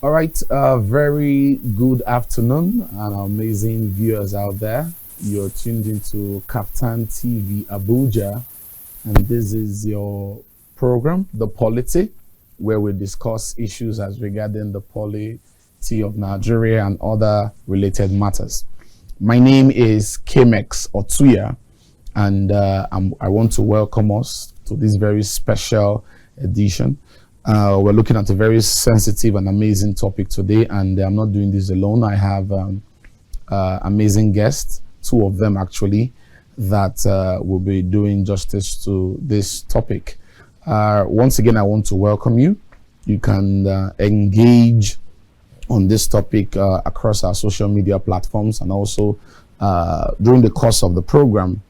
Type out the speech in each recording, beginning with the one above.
All right, very good afternoon, and amazing viewers out there. You're tuned into Kaftan TV Abuja, and this is your program, The Polity, where we discuss issues as regarding the polity of Nigeria and other related matters. My name is K-MEKS Otuya, and I want to welcome us to this very special edition. We're looking at a very sensitive and amazing topic today, and I'm not doing this alone. I have amazing guests, two of them actually, that will be doing justice to this topic. Once again, I want to welcome you. You can engage on this topic across our social media platforms, and also during the course of the program,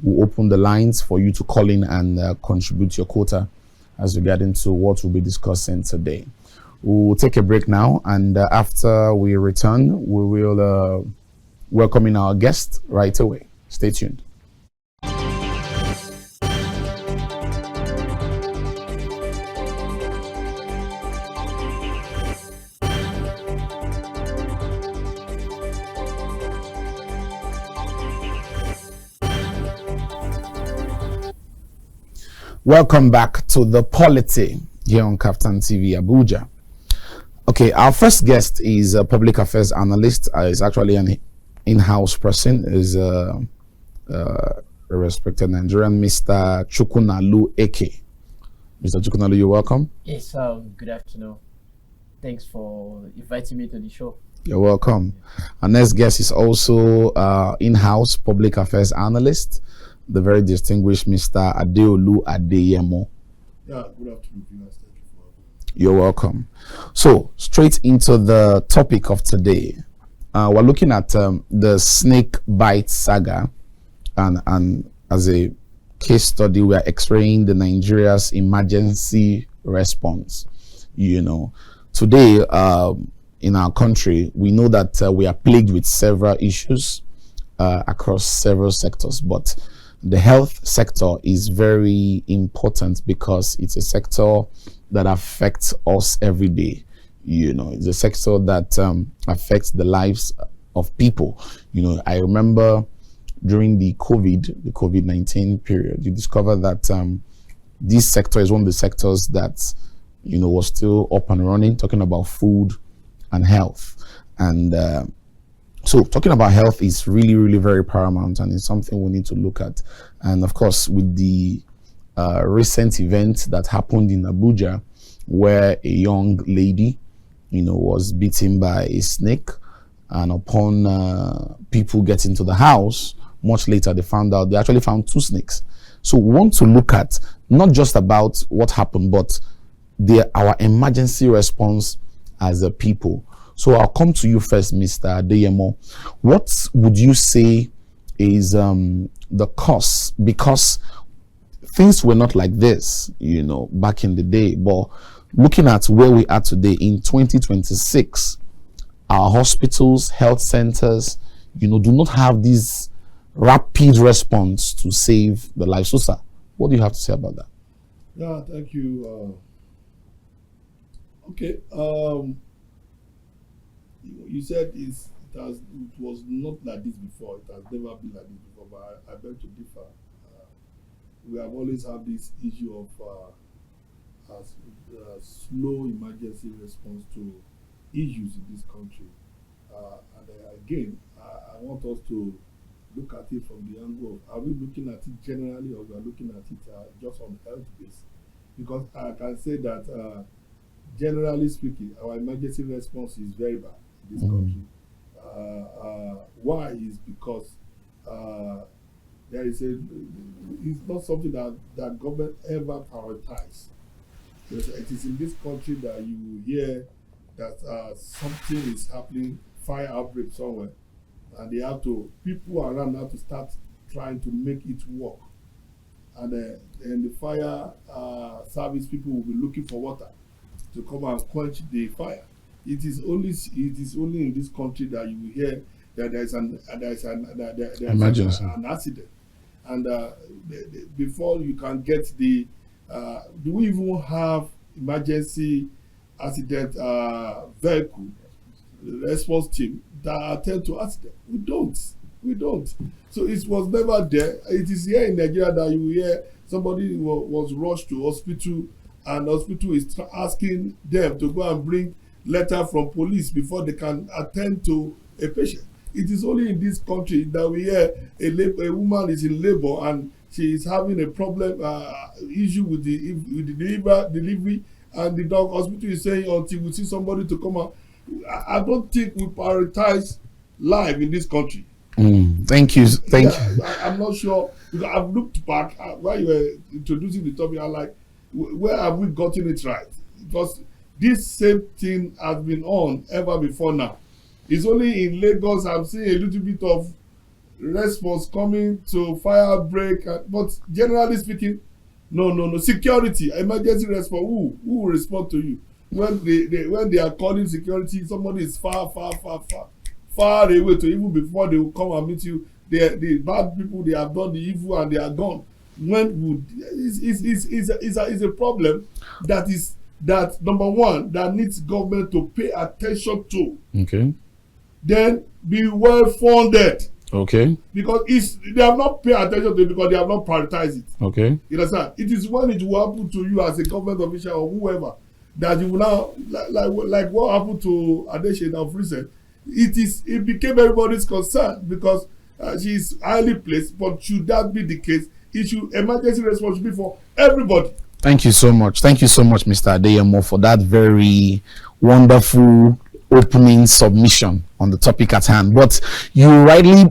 we'll open the lines for you to call in and contribute your quota as regarding to what we'll be discussing today. We'll take a break now, and after we return, we will welcome in our guest right away. Stay tuned. Welcome back to The Polity here on Kaftan TV Abuja. Okay, our first guest is a public affairs analyst. Is actually an in-house person. Is a respected Nigerian, Mr. Chukwunalu Eke. Mr. Chukwunalu, you're welcome. Yes, good afternoon. Thanks for inviting me to the show. You're welcome. Our next guest is also in-house public affairs analyst, the very distinguished Mr. Adeolu Adeyemo. Yeah, good afternoon, viewers. Thank you for having me. You're welcome. So, straight into the topic of today. We're looking at the snake bite saga, and as a case study, we are x-raying the Nigeria's emergency response. You know, today in our country, we know that we are plagued with several issues across several sectors, but the health sector is very important because it's a sector that affects us every day. You know, it's a sector that affects the lives of people. You know, I remember during the COVID-19 period, you discover that this sector is one of the sectors that, you know, was still up and running, talking about food and health. And so talking about health is really, really very paramount, and it's something we need to look at. And of course, with the recent event that happened in Abuja, where a young lady, you know, was bitten by a snake, and upon people getting to the house, much later they found out, they actually found two snakes. So we want to look at not just about what happened, but our emergency response as a people. So I'll come to you first, Mr. Adeyemo. What would you say is the cause? Because things were not like this, you know, back in the day. But looking at where we are today in 2026, our hospitals, health centers, you know, do not have this rapid response to save the life. So, sir, what do you have to say about that? Yeah, thank you. Okay. You said it was not like this before. It has never been like this before, but I beg to differ. We have always had this issue of slow emergency response to issues in this country. Again, I want us to look at it from the angle of, are we looking at it generally, or we are looking at it just on health base? Because I can say that generally speaking, our emergency response is very bad in this country. Why is because there is it's not something that government ever prioritize. It is in this country that you hear that something is happening, fire outbreak somewhere, and people around have to start trying to make it work. And the fire service people will be looking for water to come and quench the fire. It is only in this country that you hear that there's an accident, and before you can get the do we even have emergency accident vehicle response team that attend to accident. We don't. So it was never there. It is here in Nigeria that you hear somebody was rushed to hospital, and hospital is asking them to go and bring letter from police before they can attend to a patient. It is only in this country that we hear a woman is in labor and she is having a problem issue with the delivery, and the hospital is saying until we see somebody to come out. I don't think we prioritize life in this country. Thank you. I'm not sure, because I've looked back while you were introducing the topic. I'm like, where have we gotten it right? Because this same thing has been on ever before now. It's only in Lagos I'm seeing a little bit of response coming to fire break, but generally speaking, no. Security, emergency response. Who will respond to you when they are calling security? Somebody is far away to even before they will come and meet you. The bad people, they have done the evil and they are gone. When would is a problem that number one that needs government to pay attention to. Okay. Then be well funded. Okay. Because they have not paid attention to it because they have not prioritized it. Okay. You understand? It is when it will happen to you as a government official or whoever that you will now like what happened to Adeyemo of recent. It became everybody's concern because she is highly placed. But should that be the case, emergency response should be for everybody. Thank you so much, Mr. Adeyemo, for that very wonderful opening submission on the topic at hand. But you rightly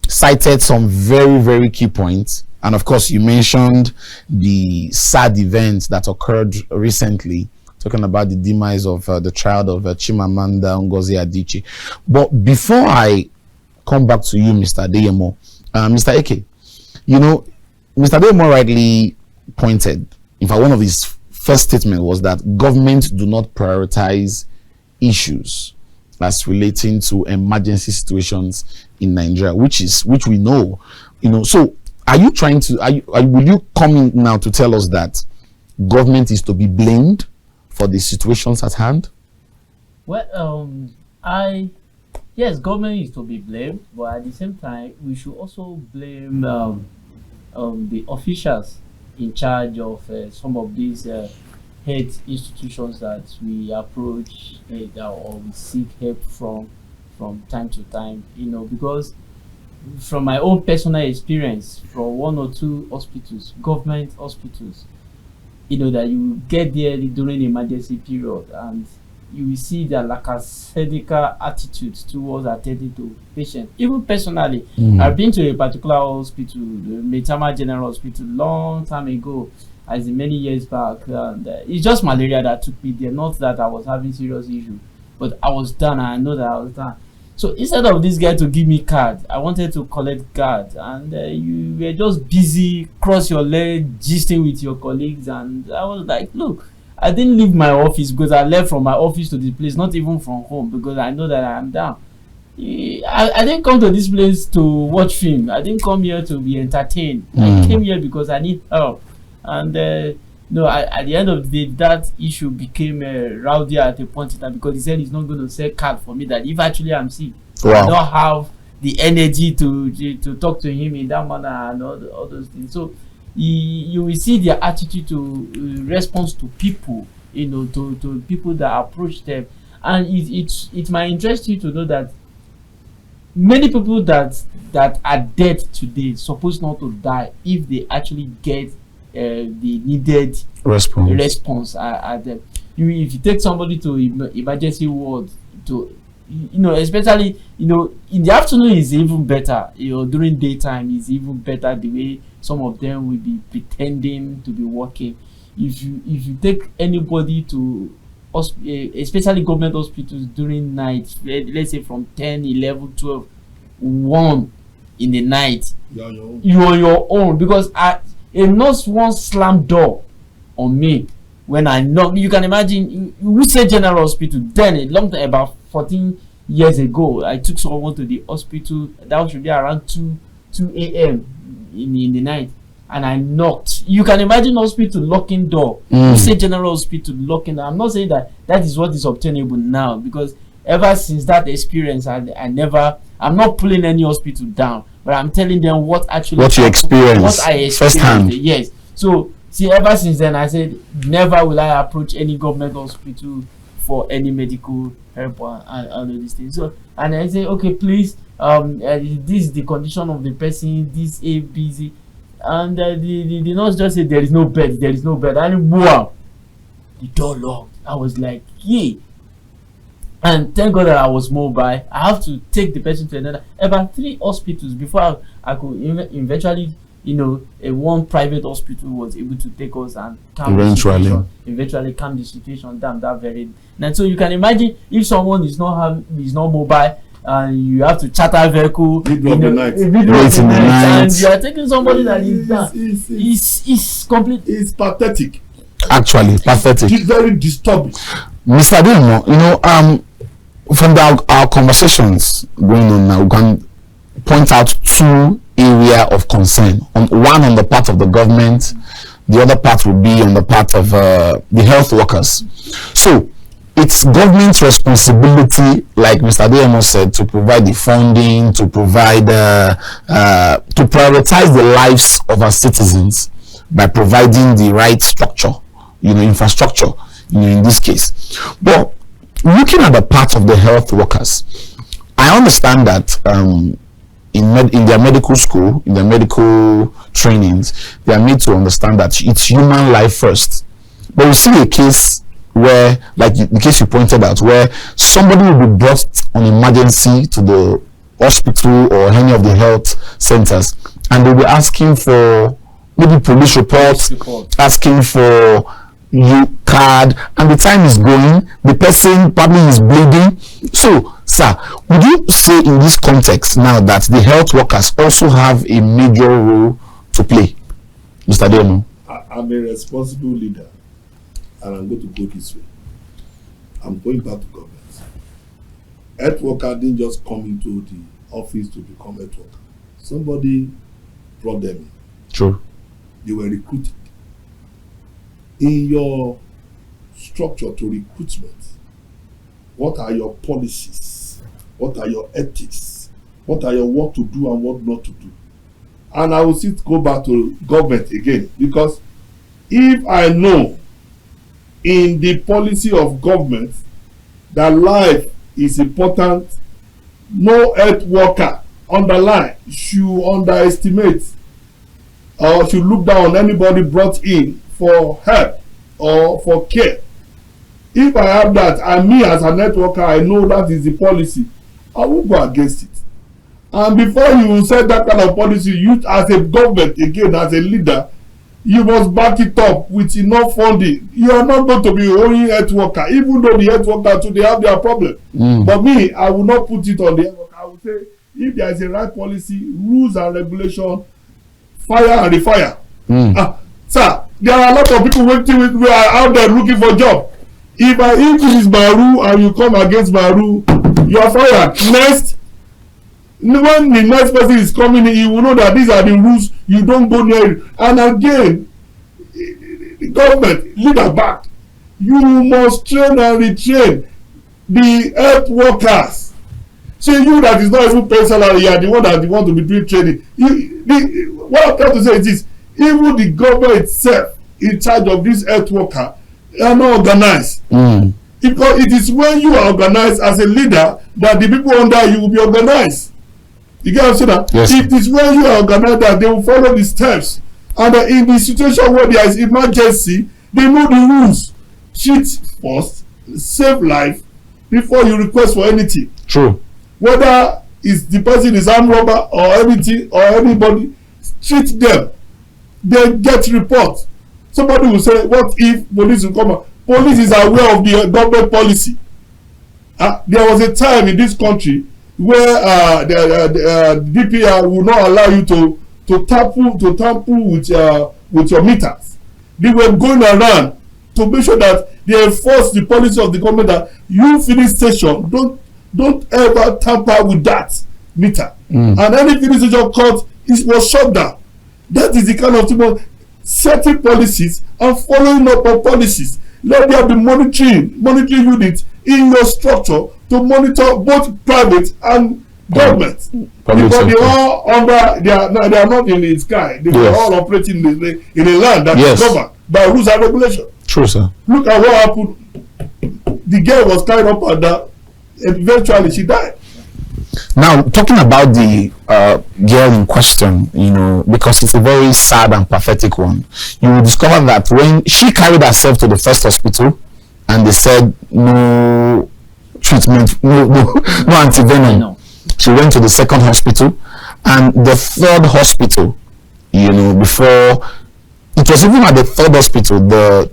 cited some very, very key points, and of course you mentioned the sad events that occurred recently, talking about the demise of the child of Chimamanda Ngozi Adichie. But before I come back to you, Mr. Adeyemo, Mr. Eke, you know, Mr. Adeyemo rightly pointed, in fact one of his first statements was that government do not prioritize issues as relating to emergency situations in Nigeria, which we know, you know. So are you trying to will you come in now to tell us that government is to be blamed for the situations at hand? Well, yes, government is to be blamed, but at the same time we should also blame the officials in charge of some of these health institutions that we approach or we seek help from time to time, you know, because from my own personal experience from one or two hospitals, government hospitals, you know, that you get there during the emergency period and you will see their lackadaisical attitudes towards attending to patients. Even personally, I've been to a particular hospital, the Metama General Hospital, long time ago, as in many years back, and it's just malaria that took me there, not that I was having serious issue, but I was done, and I know that I was done. So instead of this guy to give me card, I wanted to collect card, and you were just busy, cross your leg, gisting with your colleagues, and I was like, look, I didn't leave my office because I left from my office to this place, not even from home, because I know that I am down. I didn't come to this place to watch film. I didn't come here to be entertained. I came here because I need help. And no, at the end of the day, that issue became rowdy at a point in time because he said he's not going to sell card for me. That if actually I'm sick, I don't have the energy to talk to him in that manner and all those things. So you will see their attitude to response to people, you know, to people that approach them, and it might interest you to know that many people that are dead today supposed not to die if they actually get the needed response at them. If you take somebody to emergency ward, to, you know, especially, you know, in the afternoon is even better, you know, during daytime is even better, the way some of them will be pretending to be working. If you take anybody to especially government hospitals during night, let's say from 10, 11, 12, 1 in the night, you're on your own, because a nurse once slammed door on me when I knocked. You can imagine, we say general hospital then, a long time, about 14 years ago, I took someone to the hospital. That should be around 2 a.m. in the night. and I knocked. You can imagine hospital locking door. You say general hospital locking door. I'm not saying that that is what is obtainable now, because ever since that experience, I'm not pulling any hospital down, but I'm telling them what actually what you experienced, what I experienced firsthand. Yes. So see, ever since then, I said never will I approach any government hospital for any medical help and all of these things. So, and I say, okay, please, this is the condition of the person, this A, B, Z, and the nurse just said there is no bed, and wow, the door locked. I was like, yay. And thank God that I was mobile. I have to take the person to another about 3 hospitals before I could eventually, a one private hospital was able to take us and eventually calm the situation down that very. And so you can imagine if someone is not mobile, and you have to charter a vehicle and you are taking somebody that is down. It's complete. It's pathetic. Actually, pathetic. It's very disturbing. Mr. Adeyemo, from our conversations going on now, we can point out 2 areas of concern. One on the part of the government, the other part will be on the part of the health workers. So it's government's responsibility, like Mr. Adeyemo said, to provide the funding, to provide to prioritize the lives of our citizens by providing the right structure, infrastructure, in this case. But looking at the part of the health workers, I understand that in their medical school, in their medical trainings, they are made to understand that it's human life first. But we see a case where, like the case you pointed out, where somebody will be brought on emergency to the hospital or any of the health centers, and they'll be asking for maybe police reports, asking for card, and the time is going, the person probably is bleeding. So, sir, would you say in this context now that the health workers also have a major role to play? Mr. Adeyemo. I'm a responsible leader, and I'm going to go this way. I'm going back to government. Health worker didn't just come into the office to become health worker. Somebody brought them in. True. They were recruited. In your structure to recruitment, what are your policies? What are your ethics? What are your what to do and what not to do? And I will go back to government again, because if I know in the policy of government that life is important, no health worker underline should underestimate or should look down on anybody brought in for help or for care. If I have that, and me as a networker, I know that is the policy, I will go against it. And before you set that kind of policy, you as a government, again as a leader, you must back it up with enough funding. You are not going to be owing health worker, even though the health worker too, they have their problem. But me, I will not put it on the health worker. I will say, if there is a right policy, rules and regulation, fire and refire. Sir, there are a lot of people waiting with me out there looking for a job. If it is my rule and you come against my rule, you are fired. Next, when the next person is coming in, you will know that these are the rules. You don't go near it. And again, the government, leader back, you must train and retrain the health workers. So you that is not even paying salary, you are the one that you want to be doing training. What I'm trying to say is this: even the government itself in charge of this health worker are not organized. Because it is when you are organized as a leader that the people under you will be organized. You get what I'm saying? Yes. It is when you are organized that they will follow the steps. And in the situation where there is emergency, they know the rules. Treat first, save life before you request for anything. True. Whether it's the person is armed robber or anything or anybody, treat them. Then get report. Somebody will say, what if police will come out? Police is aware of the government policy. There was a time in this country where the DPR will not allow you to tamper with your meters. They were going around to make sure that they enforce the policy of the government that you filling station don't ever tamper with that meter. And any filling station caught, it was shut down. That is the kind of thing. Setting policies and following up on policies. Let there be monitoring units in your structure to monitor both private and government. Because they are under, they are not in the sky. They are all operating in a land that is governed by rules and regulations. True, sir. Look at what happened. The girl was tied up and eventually she died. Now, talking about the girl in question, you know, because it's a very sad and pathetic one, you will discover that when she carried herself to the first hospital and they said no treatment, no antivenom, she went to the second hospital and the third hospital, you know, before it was even at the third hospital, the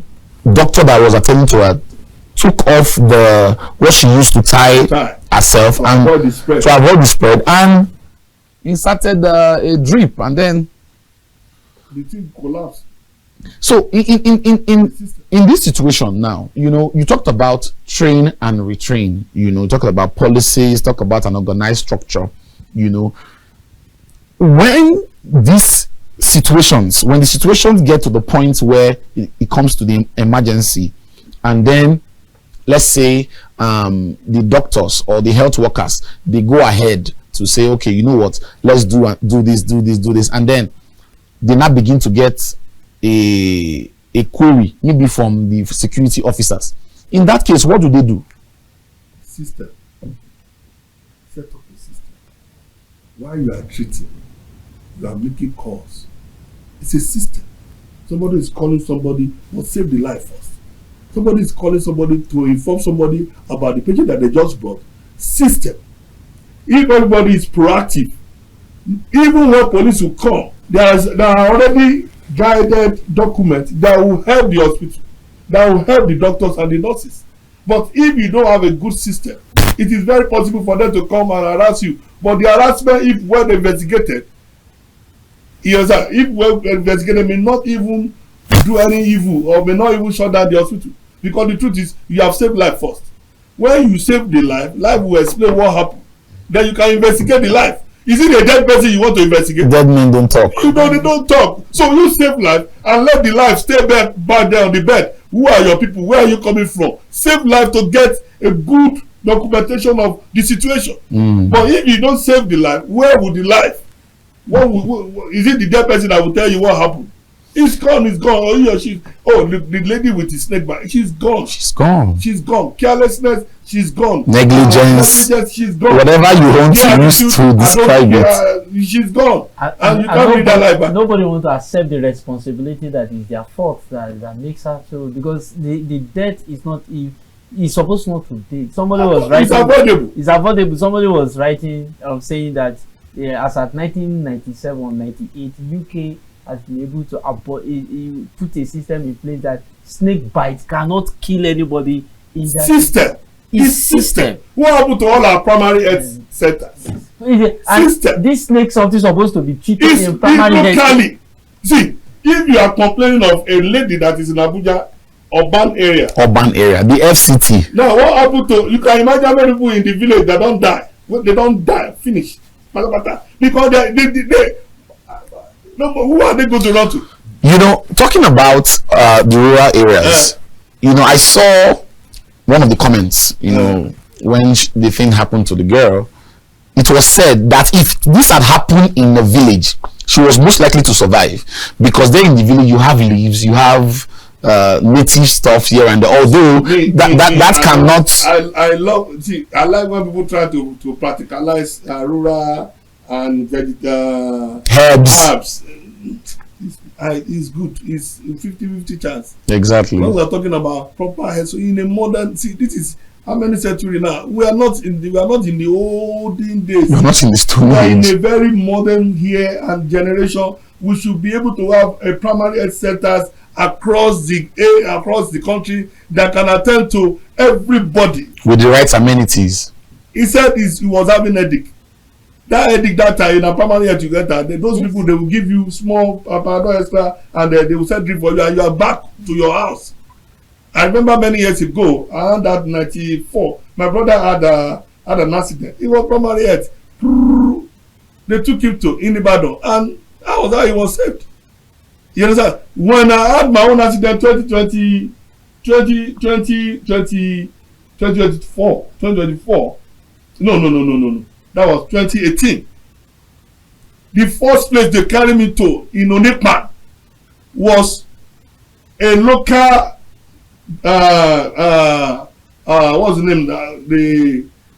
doctor that was attending to her took off what she used to tie herself and to avoid the spread, and inserted a drip, and then the thing collapsed. So in this situation now, you know, you talked about train and retrain, you know, talk about policies, talk about an organized structure, you know. When the situations get to the point where it comes to the emergency, and then let's say the doctors or the health workers, they go ahead to say, okay, you know what, let's do this, and then they now begin to get a query, maybe from the security officers. In that case, what do they do? System. Set up a system. While you are treating, you are making calls. It's a system. Somebody is calling somebody, must save the life first. Somebody is calling somebody to inform somebody about the patient that they just brought. System. If everybody is proactive, even when police will come, there are already guided documents that will help the hospital, that will help the doctors and the nurses. But if you don't have a good system, it is very possible for them to come and harass you. But the harassment, if well investigated, if well investigated, may not even do any evil or may not even shut down the hospital. Because the truth is, you have saved life first. When you save the life will explain what happened. Then you can investigate the life. Is it a dead person you want to investigate? Dead men don't talk. You know, they don't talk. So you save life and let the life stay back there on the bed. Who are your people? Where are you coming from? Save life to get a good documentation of the situation. But if you don't save the life, where would the life? Is it the dead person that will tell you what happened? It's gone, it's gone. Or he or she, the lady with the snake bite, she's gone. She's gone. Carelessness, she's gone. Negligence, she's gone. Whatever you want to use to describe it. She's gone. And you can't read that life back. Nobody wants to accept the responsibility that is their fault that makes her feel, because the death is not it's supposed not to be. Somebody was writing. It's avoidable. Somebody was writing saying that as at 1997-98, UK has been able to put a system in place that snake bite cannot kill anybody in that system. System. What happened to all our primary health centers? System. This snake something supposed to be treated in primary health. See, if you are complaining of a lady that is in Abuja, urban area, the FCT. Now, what happened to, you can imagine how many people in the village that don't die. They don't die, finish. Because they no, who are they going to run to? You know, talking about the rural areas, you know, I saw one of the comments, you know, when the thing happened to the girl, it was said that if this had happened in the village, she was most likely to survive, because there in the village you have leaves, you have native stuff here and there, although that cannot. I like when people try to practicalize rural and herbs. It's good. It's 50-50 chance. Exactly. When we are talking about proper health, so in a modern, this is how many century now? We are not in the olden days. We are not in the stone age. We are in a very modern year and generation. We should be able to have a primary health centers across the country that can attend to everybody with the right amenities. He said he was having headache. That headache that time in a primary health you get that those people, they will give you small Panadol extra and they will send drip for you and you are back to your house. I remember many years ago, around that 94, my brother had an accident. He was primary health. They took him to Ibadan and that was how he was saved. You understand? When I had my own accident 2024. No. That was 2018. The first place they carried me to in Onekman was a local what's the name?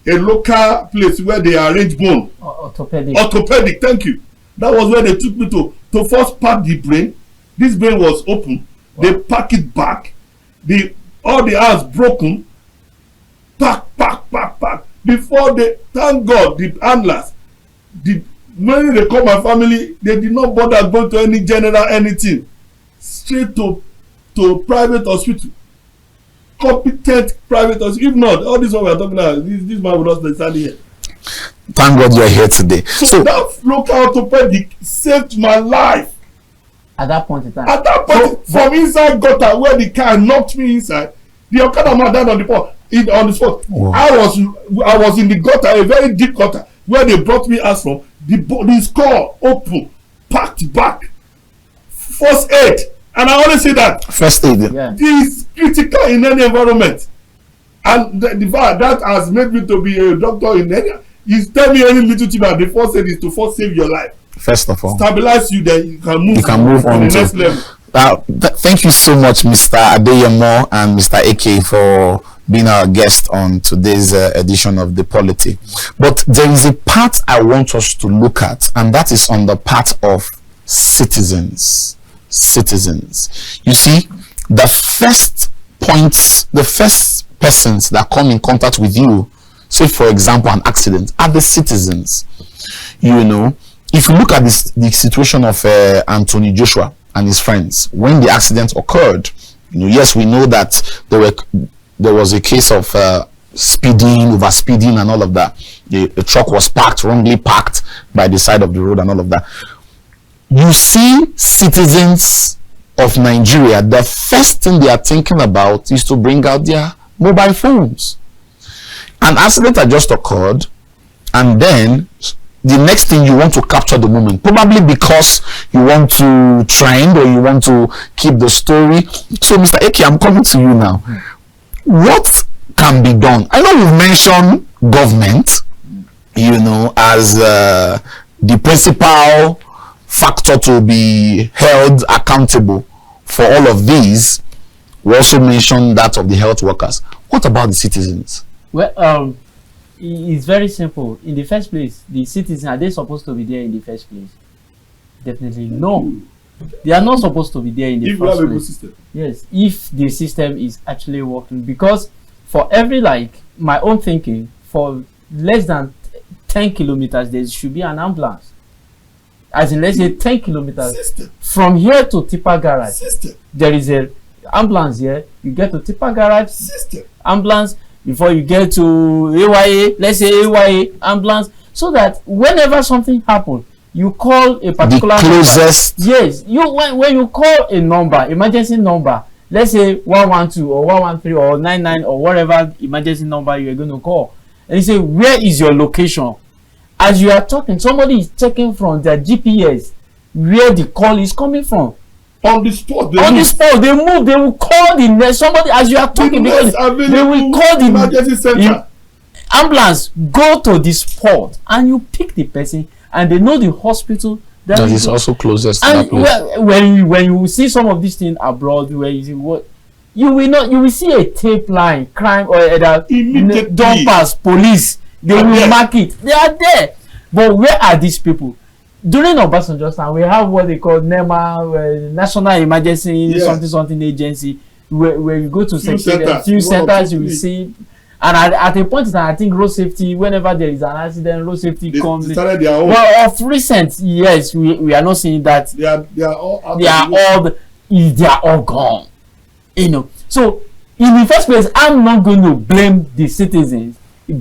A local place where they arrange bone. Orthopedic, thank you. That was where they took me to first pack the brain. This brain was open. Wow. They pack it back. All the hands broken. Pack. Before they, thank God, the handlers, when they call my family, they did not bother going to any general anything. Straight to private hospital. Competent private hospital. If not, all this one we are talking about, this man will not stand here. Thank God you are here today. So that local orthopedic saved my life. At that point in time. From inside gutter where the car knocked me inside, the Okada man died on the spot. Wow. I was in the gutter, a very deep gutter, where they brought me out from. The skull open, packed back, first aid, and I always say that first aid is critical in any environment, and the fact that has made me to be a doctor in any. You tell me any little thing about the first aid is to first save your life. First of all, stabilize you, then you can move on to the next level. Thank you so much, Mr. Adeyemo and Mr. Eke, for being our guest on today's edition of The Polity. But there is a part I want us to look at, and that is on the part of citizens. You see, the first persons that come in contact with you, say for example an accident, are the citizens. You know, if you look at the situation of Anthony Joshua and his friends when the accident occurred, you know, yes, we know that there was a case of overspeeding and all of that. The truck was wrongly parked by the side of the road and all of that. You see, citizens of Nigeria, the first thing they are thinking about is to bring out their mobile phones. An accident had just occurred, and then the next thing, you want to capture the moment, probably because you want to trend or you want to keep the story. So Mr. Eke, I'm coming to you now. What can be done? I know you've mentioned government, you know, as the principal factor to be held accountable for all of these. We also mentioned that of the health workers. What about the citizens? Well, it's very simple. In the first place, the citizens, are they supposed to be there in the first place? Definitely no. They are not supposed to be there in the first place. System. Yes, if the system is actually working. Because for every, like, my own thinking, for less than 10 kilometers, there should be an ambulance. As in, let's say 10 kilometers. System. From here to Tipa Garage, system. There is a ambulance here. You get to Tipa Garage, system. Ambulance. Before you get to AYA, let's say AYA, ambulance, so that whenever something happens, you call a particular closest number. Yes, when you call a number, emergency number, let's say 112 or 113 or 99 or whatever emergency number you are going to call, and you say, where is your location? As you are talking, somebody is checking from their GPS where the call is coming from. On the spot, they move. They will call the next somebody as you are talking, because they will call the emergency center. Ambulance, go to the spot, and you pick the person, and they know the hospital that is also closest to that place. When you see some of these things abroad, where you see what you will see a tape line, crime or dumpers, police. They will mark it. They are there, but where are these people? During Obasanjo's time, we have what they call NEMA, National Emergency something agency, where you go to few centers, you will see. And at a point in time, I think road safety, whenever there is an accident, road safety comes. Well, of recent, yes, we are not seeing that. They are all gone. You know. So in the first place, I'm not going to blame the citizens,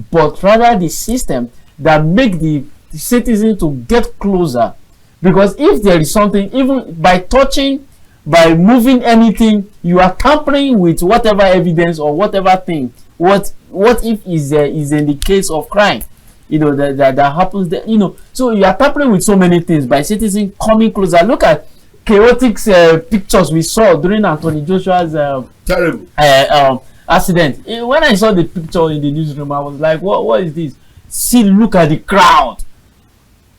but rather the system that make the citizen to get closer. Because if there is something, even by touching, by moving anything, you are tampering with whatever evidence or whatever thing. What if is in the case of crime, you know, that happens there, you know. So you are tampering with so many things by citizens coming closer. Look at chaotic pictures we saw during Anthony Joshua's Terrible. accident. When I saw the picture in the newsroom, I was like, what is this? See, look at the crowd.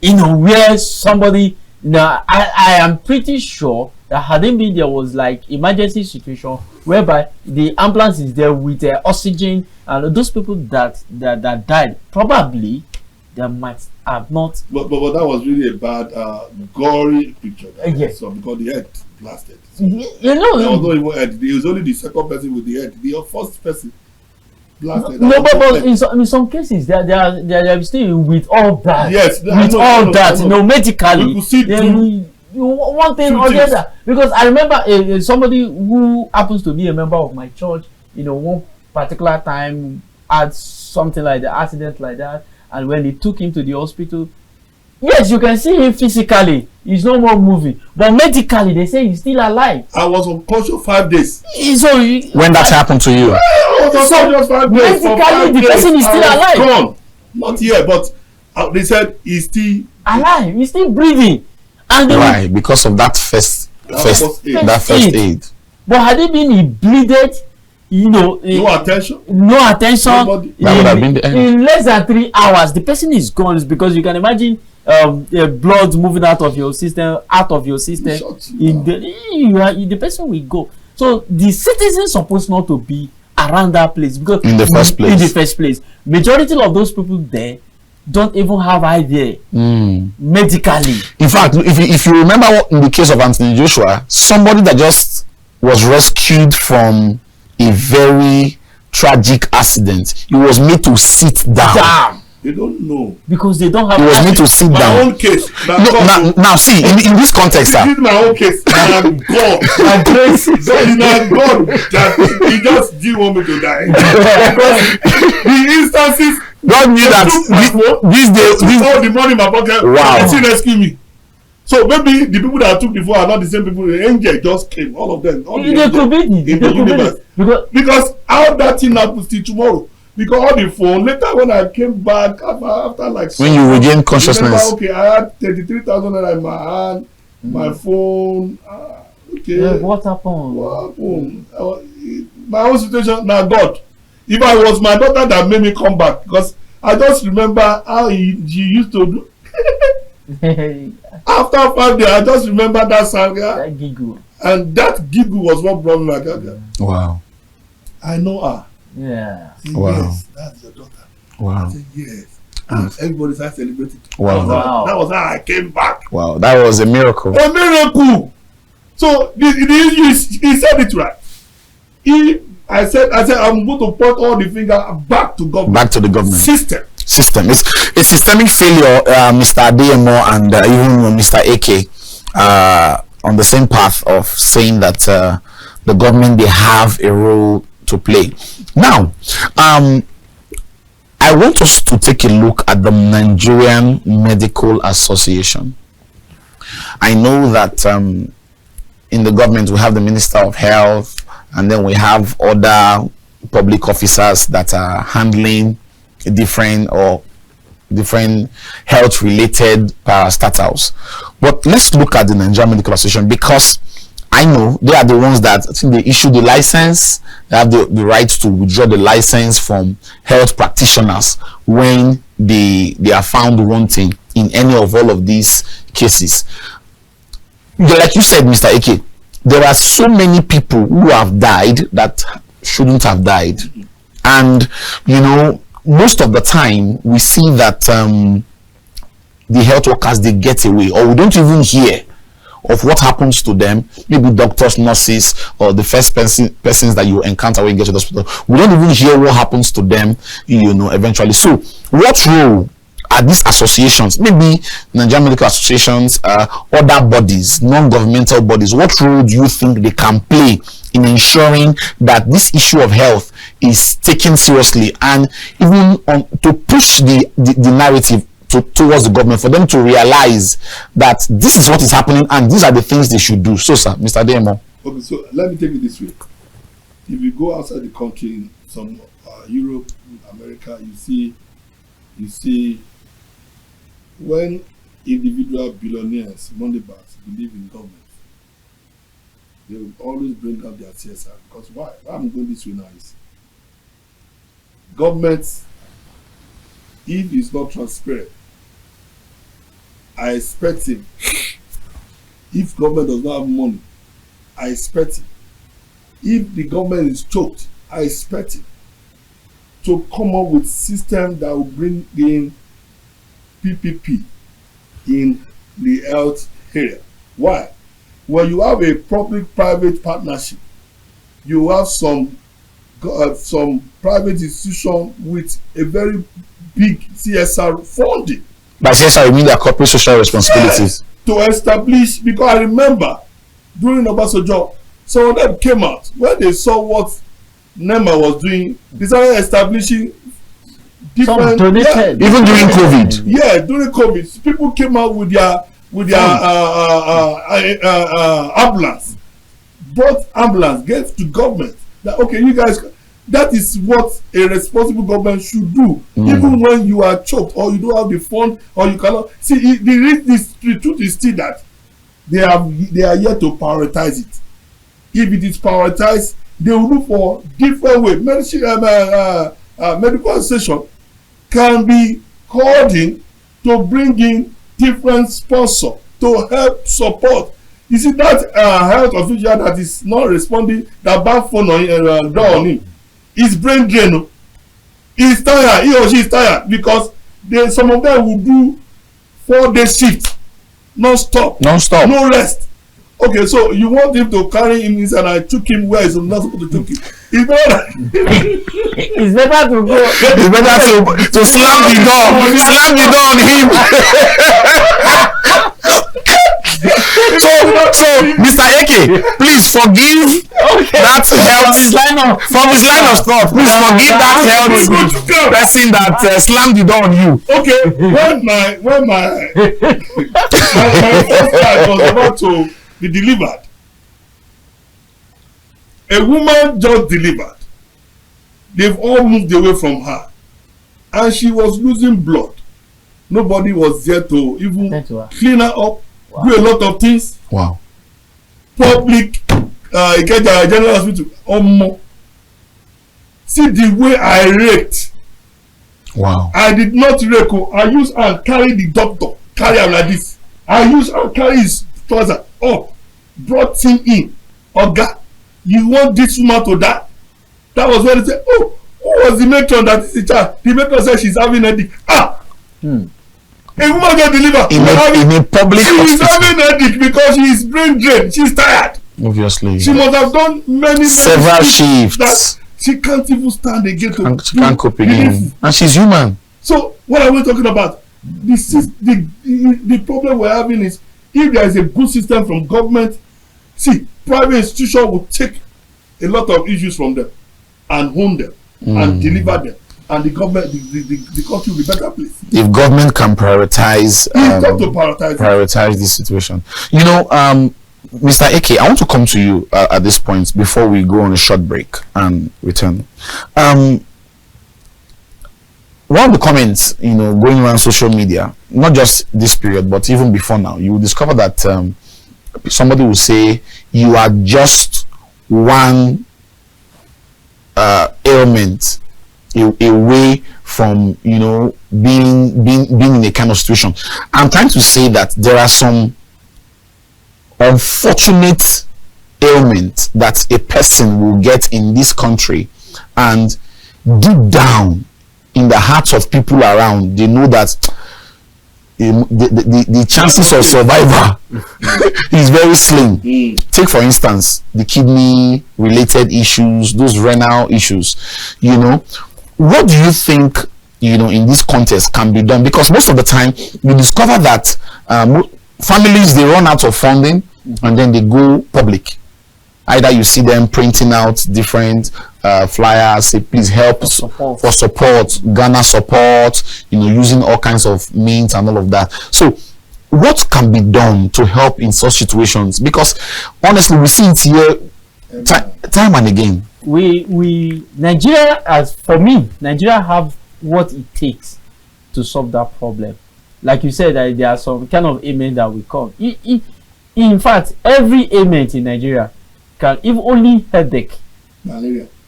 Where somebody, I am pretty sure that hadn't been there was like emergency situation whereby the ambulance is there with oxygen, and those people that died, probably they might have not. But that was really a bad, gory picture. Yes. So because the head blasted. That was not even head. It was only the second person with the head. The first person blasted. No, but in some cases, they are still with all that. Yes, medically. We could see one thing or the other. Because I remember somebody who happens to be a member of my church, one particular time had something like the accident like that, and when they took him to the hospital, yes, you can see him physically, he's no more moving, but medically they say he's still alive. I was unconscious 5 days. So when that happened to you? I was unconscious 5 days. Medically, the person is still alive. Gone. Not yet, but they said he's still alive. He's still breathing. And why? Because of that first aid. But had it been he bleeded, no attention. Nobody. That would have been the end. In less than 3 hours, the person is gone. It's because you can imagine blood moving out of your system. The person will go. So the citizens supposed not to be around that place, because in the first place, majority of those people there don't even have idea medically. In fact, if you remember in the case of Anthony Joshua, somebody that just was rescued from a very tragic accident, he was made to sit down. They don't know because they don't have. He was made to sit down. My own case. Now see, in this context, this is my own case. I'm God. My grace. So it's not God that he just didn't want me to die. The instances. God knew that these days, all the money in my pocket. Wow. They still rescue me. So maybe the people that I took before are not the same people. The angel just came, all of them. All they could be in the universe. Because how that thing happens till tomorrow. Because all the phone later when I came back after like when you regain consciousness. Okay, I had 33,000 in my hand, my phone. Okay. Yeah, what happened? My own situation. Now God, if I was my daughter that made me come back, because I just remember how she used to do. After 5 days, I just remember that Saga. That giggle. And that giggle was what brought me back. Wow. I know her. Yeah. Said, wow. Yes, that's your daughter. Wow. I said, yes. And everybody started celebrating. Wow. That was how I came back. Wow. That was a miracle. A miracle. So he said it right. I said I'm going to point all the finger back to government. Back to the government. System. It's a systemic failure, Mr. Adeyemo and even Mr. Eke, on the same path of saying that the government, they have a role to play. Now, I want us to take a look at the Nigerian Medical Association. I know that in the government we have the Minister of Health, and then we have other public officers that are handling different health related parastatals. But let's look at the Nigerian Medical Association, because I know they are the ones that I think they issue the license. They have the right to withdraw the license from health practitioners when they are found wanting in any of all of these cases. Like you said, Mr. Eke, there are so many people who have died that shouldn't have died. And most of the time we see that the health workers, they get away, or we don't even hear of what happens to them. Maybe doctors, nurses, or the first persons that you encounter when you get to the hospital, we don't even hear what happens to them eventually. So what role are these associations, maybe Nigerian Medical Associations, other bodies, non-governmental bodies, what role do you think they can play in ensuring that this issue of health is taken seriously, and even to push the narrative towards the government, for them to realize that this is what is happening and these are the things they should do? So, sir, Mr. Adeyemo. Okay, so let me take it this way. If you go outside the country, in some Europe, America, you see when individual billionaires, money bags, believe in government, they will always bring up their CSR. Because why? Why I'm going this way now is government, if it's not transparent, I expect him. If government does not have money, I expect him. If the government is choked, I expect him to come up with system that will bring in PPP in the health area. Why? When you have a public-private partnership, you have some private institution with a very big CSR funding. By CSR, you mean their corporate social responsibilities? Yes, to establish, because I remember during Obasanjo, some of them came out when they saw what NEMA was doing. They started establishing different. Donated. Even during COVID. Yeah, during COVID, people came out with their ambulance, brought ambulance, gave to government. That okay, you guys. That is what a responsible government should do. Even when you are choked or you don't have the fund or you cannot see. The truth is still that they are yet to prioritize it. If it is prioritized, they will look for different way. Medical association can be called in to bring in different sponsor to help support. You see that health official that is not responding, that bad phone on door on him, his brain drain. He's tired. He or she is tired because some of them will do 4-day shift, non-stop, no rest. Okay, so you want him to carry him inside and choke him where he's not supposed to choke him. It's better. It's better to go. It's better to slam the door on him. So Mr. Eke, please forgive that health from his line of thought. Please forgive that health person that slammed the door on you. Okay, when my first child was about to be delivered, a woman just delivered. They've all moved away from her, and she was losing blood. Nobody was there to even clean her up. Wow. Do a lot of things. Wow. Public general hospital. See the way I raked. Wow. I did not rake. I used and carry the doctor. Carry him like this. I used and carry his trouser up. Brought him in. Oga, you want this woman to die? That was when they said, oh, who was the matron that is in charge? The matron said she's having a headache. A woman got delivered in a public hospital. She is having a headache because she is brain drained. She's tired. Obviously. She must have done many several shifts. That she can't even stand again to she can't cope again. And she's human. So what are we talking about? The problem we're having is if there is a good system from government, see, private institution will take a lot of issues from them and own them and deliver them. And the government, the country will be better place. If government can prioritize, prioritize this situation. You know, Mr. Eke, I want to come to you at this point before we go on a short break and return. One of the comments, going around social media, not just this period, but even before now, you will discover that somebody will say you are just one ailment away from being in a kind of situation. I'm trying to say that there are some unfortunate ailments that a person will get in this country, and deep down in the hearts of people around, they know that the chances of survival is very slim. Take for instance the kidney related issues, those renal issues. What do you think in this context can be done? Because most of the time you discover that families, they run out of funding and then they go public. Either you see them printing out different flyers, say please help for support, Ghana support, using all kinds of means and all of that. So what can be done to help in such situations? Because honestly, we see it here time and again. Nigeria have what it takes to solve that problem. Like you said, that there are some kind of ailment that will come. In fact, every ailment in Nigeria can, if only headache,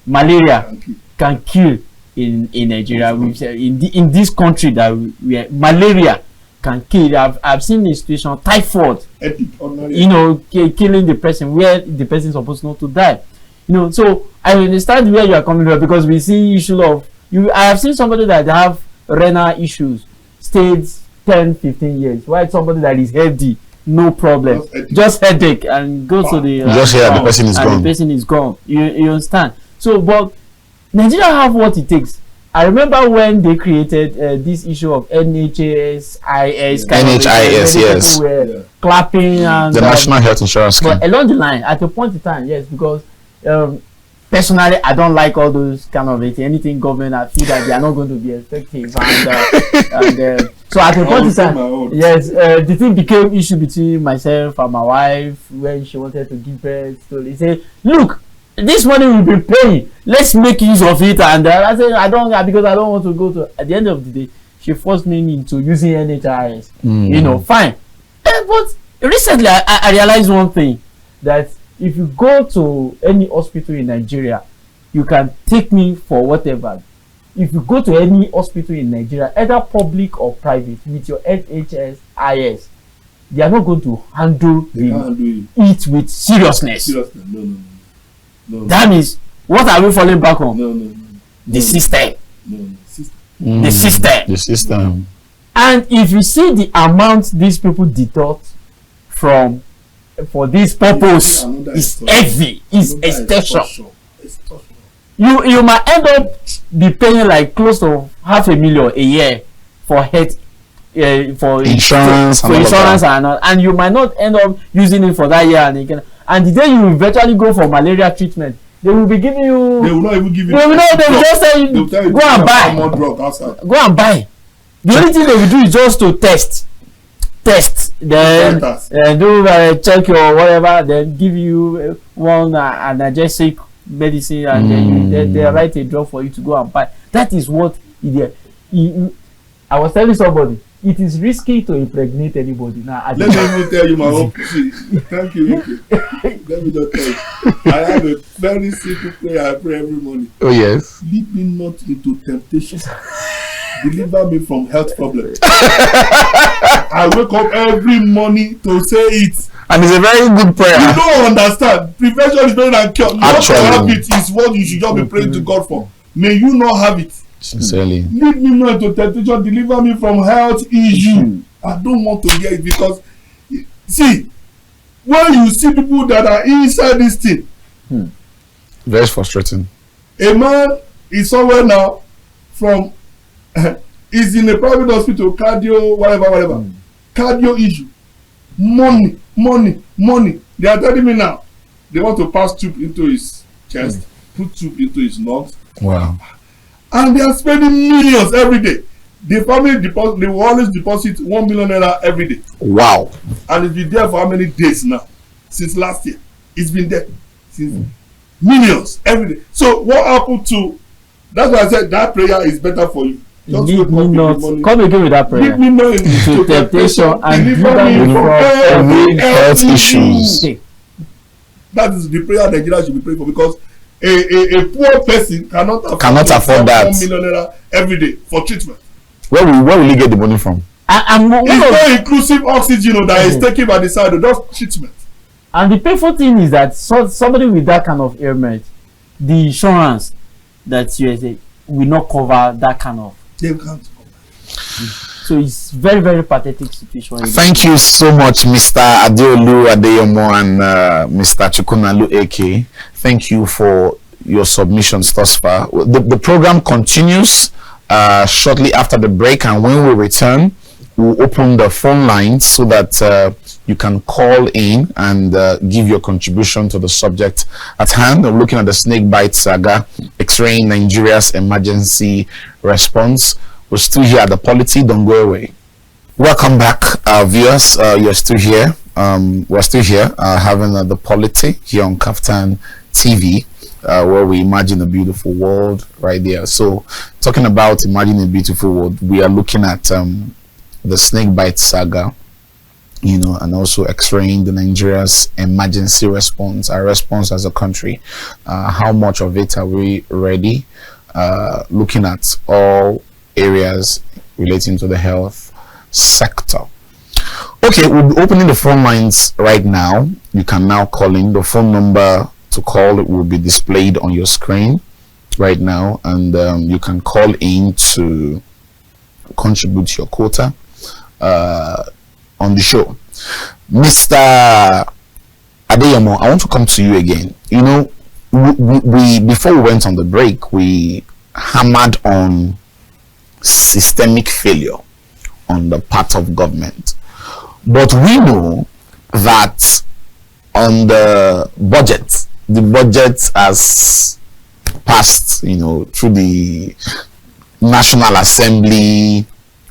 malaria can kill in Nigeria. We've said in this country that malaria can kill. I've seen a situation, typhoid, killing the person where the person is supposed not to die. So I understand where you are coming from, because we see issue of I have seen somebody that have renal issues, stayed 10-15 years. Why somebody that is healthy, no problem, just headache, and goes to the the person is gone. The person is gone. You understand? So, but Nigeria have what it takes. I remember when they created this issue of NHIS, yes, were clapping and the National Health Insurance Scheme. But along the line, at a point in time, yes, because personally, I don't like all those kind of anything government. I feel that they are not going to be effective, and so at a point in time, yes, the thing became issue between myself and my wife when she wanted to give birth. So they say, look, this money will be paying. Let's make use of it. And I said, I don't, because I don't want to go to. At the end of the day, she forced me into using NHIS. Fine. But recently, I realized one thing, that if you go to any hospital in Nigeria, you can take me for whatever. If you go to any hospital in Nigeria, either public or private, with your NHIS, they are not going to handle it with seriousness. No. That means, what are we falling back on? The system. The system. And if you see the amount these people deduct for this purpose, is heavy, is extortion. You might end up be paying like close to $500,000 a year for health, for insurance, and you might not end up using it for that year, and the day you eventually go for malaria treatment, they will be giving you. They will not even give you. They will just say go and buy. Go and buy. The only thing they will do is just to test, then do check your whatever, then give you one analgesic medicine, and then they write a drug for you to go and buy. That is what I was telling somebody. It is risky to impregnate anybody. Now, let me even tell you my own. Thank you, Eke. Let me just tell you. I have a very simple prayer I pray every morning. Oh yes. Lead me not into temptation. Deliver me from health problems. I wake up every morning to say it. And it's a very good prayer. You don't understand. Prevention is better than cure. Not to have it is what you should just be praying to God for. May you not have it. Sincerely. Lead me not into temptation. Deliver me from health issue. I don't want to hear it, because see, when you see people that are inside this thing, very frustrating. A man is somewhere now from is in a private hospital, cardio, whatever. Cardio issue. Money. They are telling me now they want to pass tube into his chest, put tube into his lungs. Wow. And they are spending millions every day. The family deposit, they will always deposit ₦1 million every day. Wow. And it's been there for how many days now? Since last year. It's been there since millions every day. So what happened to, that's why I said that prayer is better for you. Lead me not, come again with that prayer. Lead me not into temptation and deliver me from every health issues. That is the prayer Nigeria should be praying for, because a poor person cannot afford that ₦1 million every day for treatment. Where will he get the money from? It's not inclusive oxygen that is taken by the side of just treatment. And the painful thing is that somebody with that kind of ailment, the insurance that USA will not cover that kind of. They can't cover. So it's very, very pathetic situation. Thank you so much, Mr. Adeolu, Adeyemo, and Mr. Chukwunalu Eke. Thank you for your submissions thus far. The program continues shortly after the break, and when we return, we'll open the phone lines so that you can call in and give your contribution to the subject at hand. We're looking at the snake bite saga, X-raying Nigeria's emergency response. We're still here at the Polity. Don't go away. Welcome back, viewers. You're still here. We're still here having the Polity here on Kaftan TV, where we imagine a beautiful world right there. So, talking about imagining a beautiful world, we are looking at the snake bite saga. and also x-raying the Nigeria's emergency response, our response as a country. How much of it are we ready? Looking at all areas relating to the health sector. Okay, we'll be opening the phone lines right now. You can now call in. The phone number to call will be displayed on your screen right now, and you can call in to contribute your quota on the show. Mr. Adeyemo, I want to come to you again. We before we went on the break, we hammered on systemic failure on the part of government, but we know that on the budget has passed, through the National Assembly.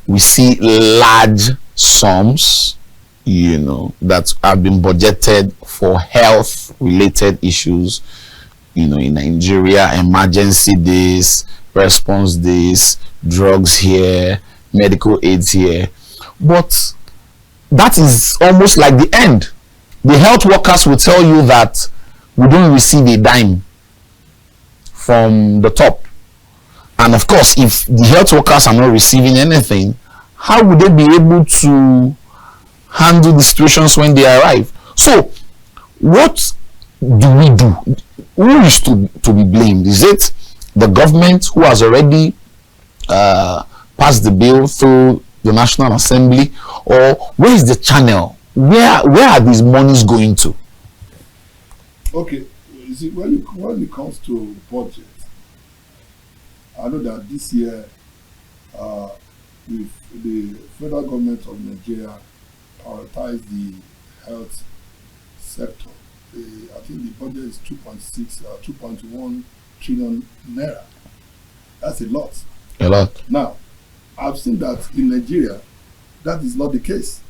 We see large sums, that have been budgeted for health related issues, in Nigeria. Emergency days, response days, drugs here, medical aids here. But that is almost like the end. The health workers will tell you that we don't receive a dime from the top. And of course, if the health workers are not receiving anything, how would they be able to handle the situations when they arrive? So what do we do? Who is to be blamed? Is it the government, who has already passed the bill through the National Assembly, or where is the channel? Where are these monies going to? Okay, you see, when it comes to budget, I know that this year, with the federal government of Nigeria prioritized the health sector. I think the budget is 2.1 trillion naira. That's a lot. A lot. Now, I've seen that in Nigeria, that is not the case.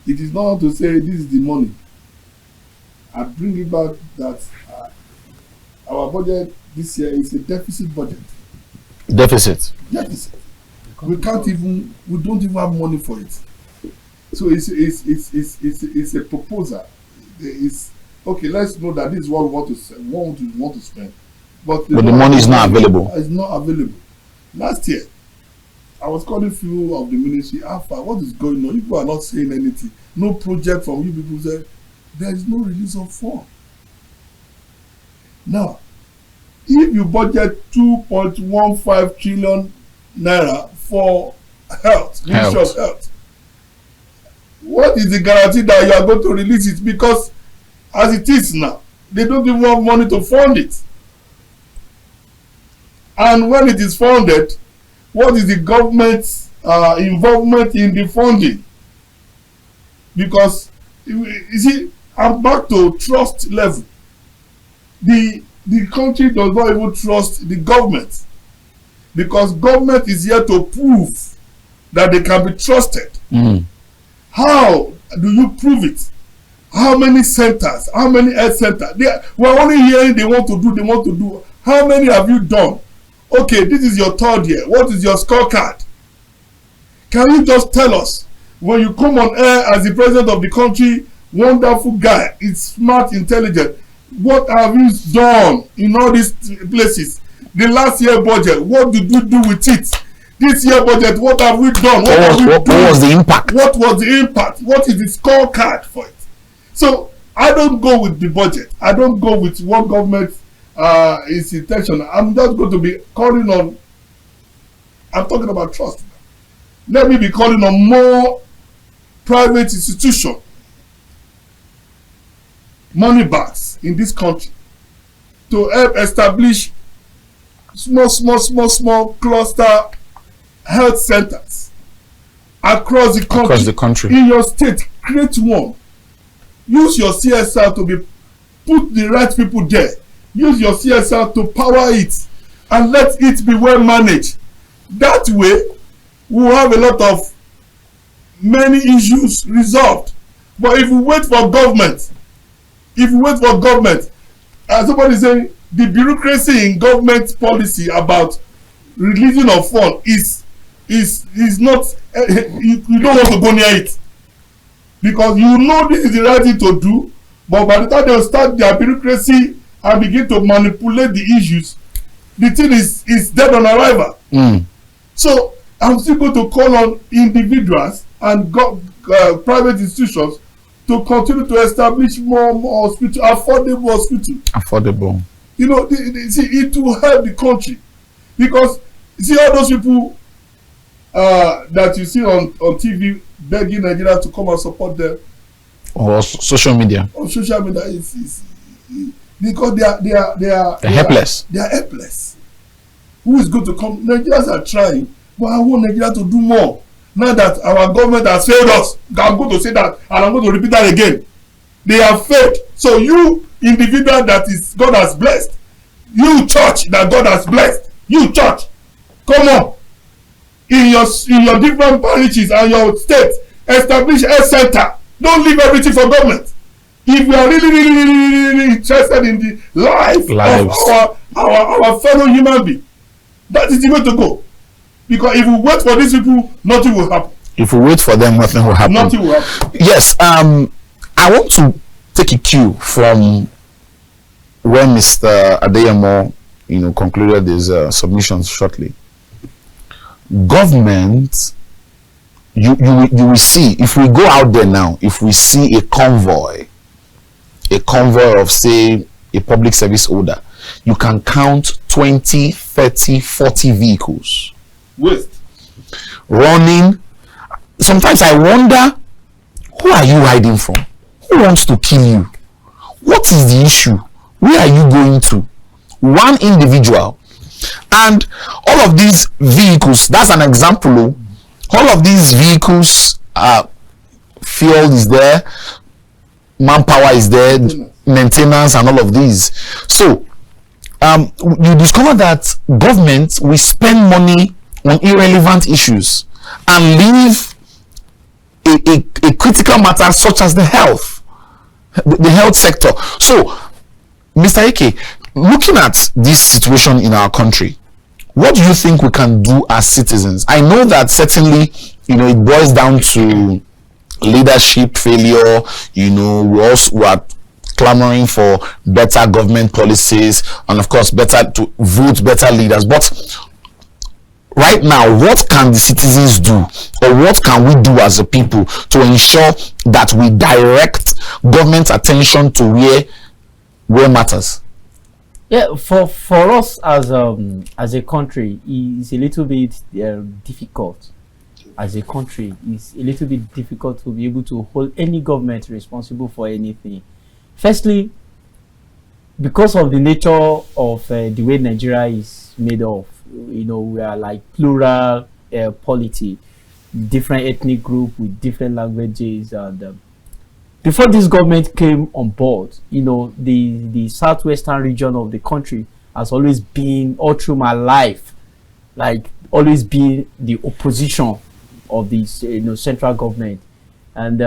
It is not to say this is the money. I bring it back that our budget this year is a deficit budget. Deficit. We don't even have money for it. So it's a proposal. It's okay. Let's know that this is what we want to spend, but the money is not available. It's not available. Last year, I was calling few of the ministry. Alpha, what is going on? People are not saying anything. No project from you people. Say there is no release of funds. Now, if you budget 2.15 trillion naira for health, Ministry of Health, what is the guarantee that you are going to release it? Because as it is now, they don't even have money to fund it. And when it is funded, what is the government's involvement in the funding? Because you see, I'm back to trust level. The country does not even trust the government, because government is here to prove that they can be trusted. How do you prove it? How many centers? How many health centers? We're only hearing they want to do. How many have you done? Okay, this is your third year. What is your scorecard? Can you just tell us, when you come on air as the president of the country, wonderful guy, is smart, intelligent, what have you done in all these places? The last year budget, what did you do with it? This year budget, what have we done? What was the impact? What was the impact? What is the scorecard for it? So I don't go with the budget. I don't go with what government is intention. I'm just going to be calling on. I'm talking about trust. Let me be calling on more private institution, money bags in this country, to help establish small cluster health centers across the country. In your state, create one. Use your CSR to put the right people there. Use your CSR to power it, and let it be well managed. That way, we will have a lot of many issues resolved. But if we wait for government, as somebody saying, the bureaucracy in government policy about releasing of funds is not, you don't want to go near it. because you know this is the right thing to do, but by the time they start their bureaucracy and begin to manipulate the issues, the thing is dead on arrival. So I'm still going to call on individuals and private institutions to continue to establish more hospital, affordable hospital. Affordable. You know, see, it will help the country, because you see all those people that you see on TV begging Nigeria to come and support them, or social media. On social media, is because they are helpless. They are helpless. Who is going to come? Nigerians are trying, but I want Nigeria to do more. Now that our government has failed us, I'm going to say that, and I'm going to repeat that again. They have failed. So you individual that is God has blessed, you church that God has blessed, you church, come on. In your different parishes and your states, establish a center. Don't leave everything for government. If we are really interested in the lives of our fellow human being, that is the way to go. Because if we wait for these people, nothing will happen. If we wait for them, nothing will happen. Nothing will happen. Yes. I want to take a cue from when Mr. Adeyemo, concluded his submissions shortly. Government, you will see, if we go out there now, if we see a convoy of, say, a public service order, you can count 20, 30, 40 vehicles running. Sometimes I wonder, who are you hiding from? Who wants to kill you? What is the issue? Where are you going to? One individual. And all of these vehicles, that's an example. All of these vehicles, fuel is there, manpower is there, maintenance and all of these. So you discover that government will spend money on irrelevant issues and leave a critical matter such as the health sector. So Mr. Eke, looking at this situation in our country, what do you think we can do as citizens? I know that certainly, it boils down to leadership failure. We are clamoring for better government policies and, of course, to vote better leaders. But right now, what can the citizens do, or what can we do as a people to ensure that we direct government attention to where matters? Yeah, for us as a country, it's a little bit difficult. As a country, it's a little bit difficult to be able to hold any government responsible for anything. Firstly, because of the nature of the way Nigeria is made of, we are like plural polity, different ethnic group with different languages, and before this government came on board, the southwestern region of the country has always been, all through my life, like always been the opposition of this central government, and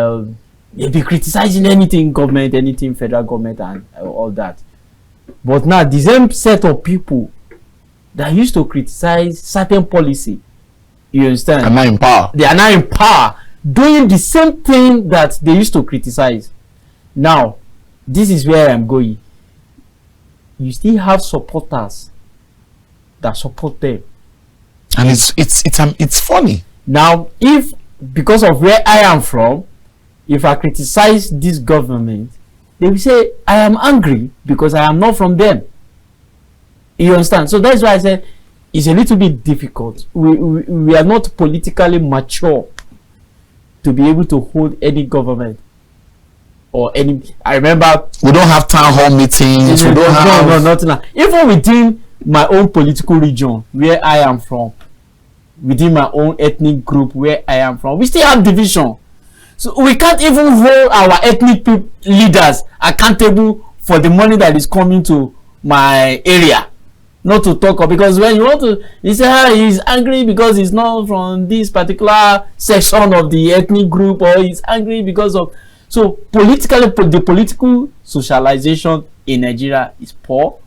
they be criticizing anything government, anything federal government, and all that. But now the same set of people that used to criticize certain policy, you understand, are now in power. They are now in power, doing the same thing that they used to criticize. Now, this is where I'm going. You still have supporters that support them, and it's funny. Now, if because of where I am from, if I criticize this government, they will say I am angry because I am not from them. You understand? So that's why I said it's a little bit difficult. We are not politically mature to be able to hold any government or any. I remember we don't have town hall meetings. We don't have nothing. Even within my own political region where I am from, within my own ethnic group where I am from, we still have division. So we can't even hold our ethnic leaders accountable for the money that is coming to my area. Not to talk of, because when you want to, you say he's angry because he's not from this particular section of the ethnic group, or he's angry because of. So politically, the political socialization in Nigeria is poor.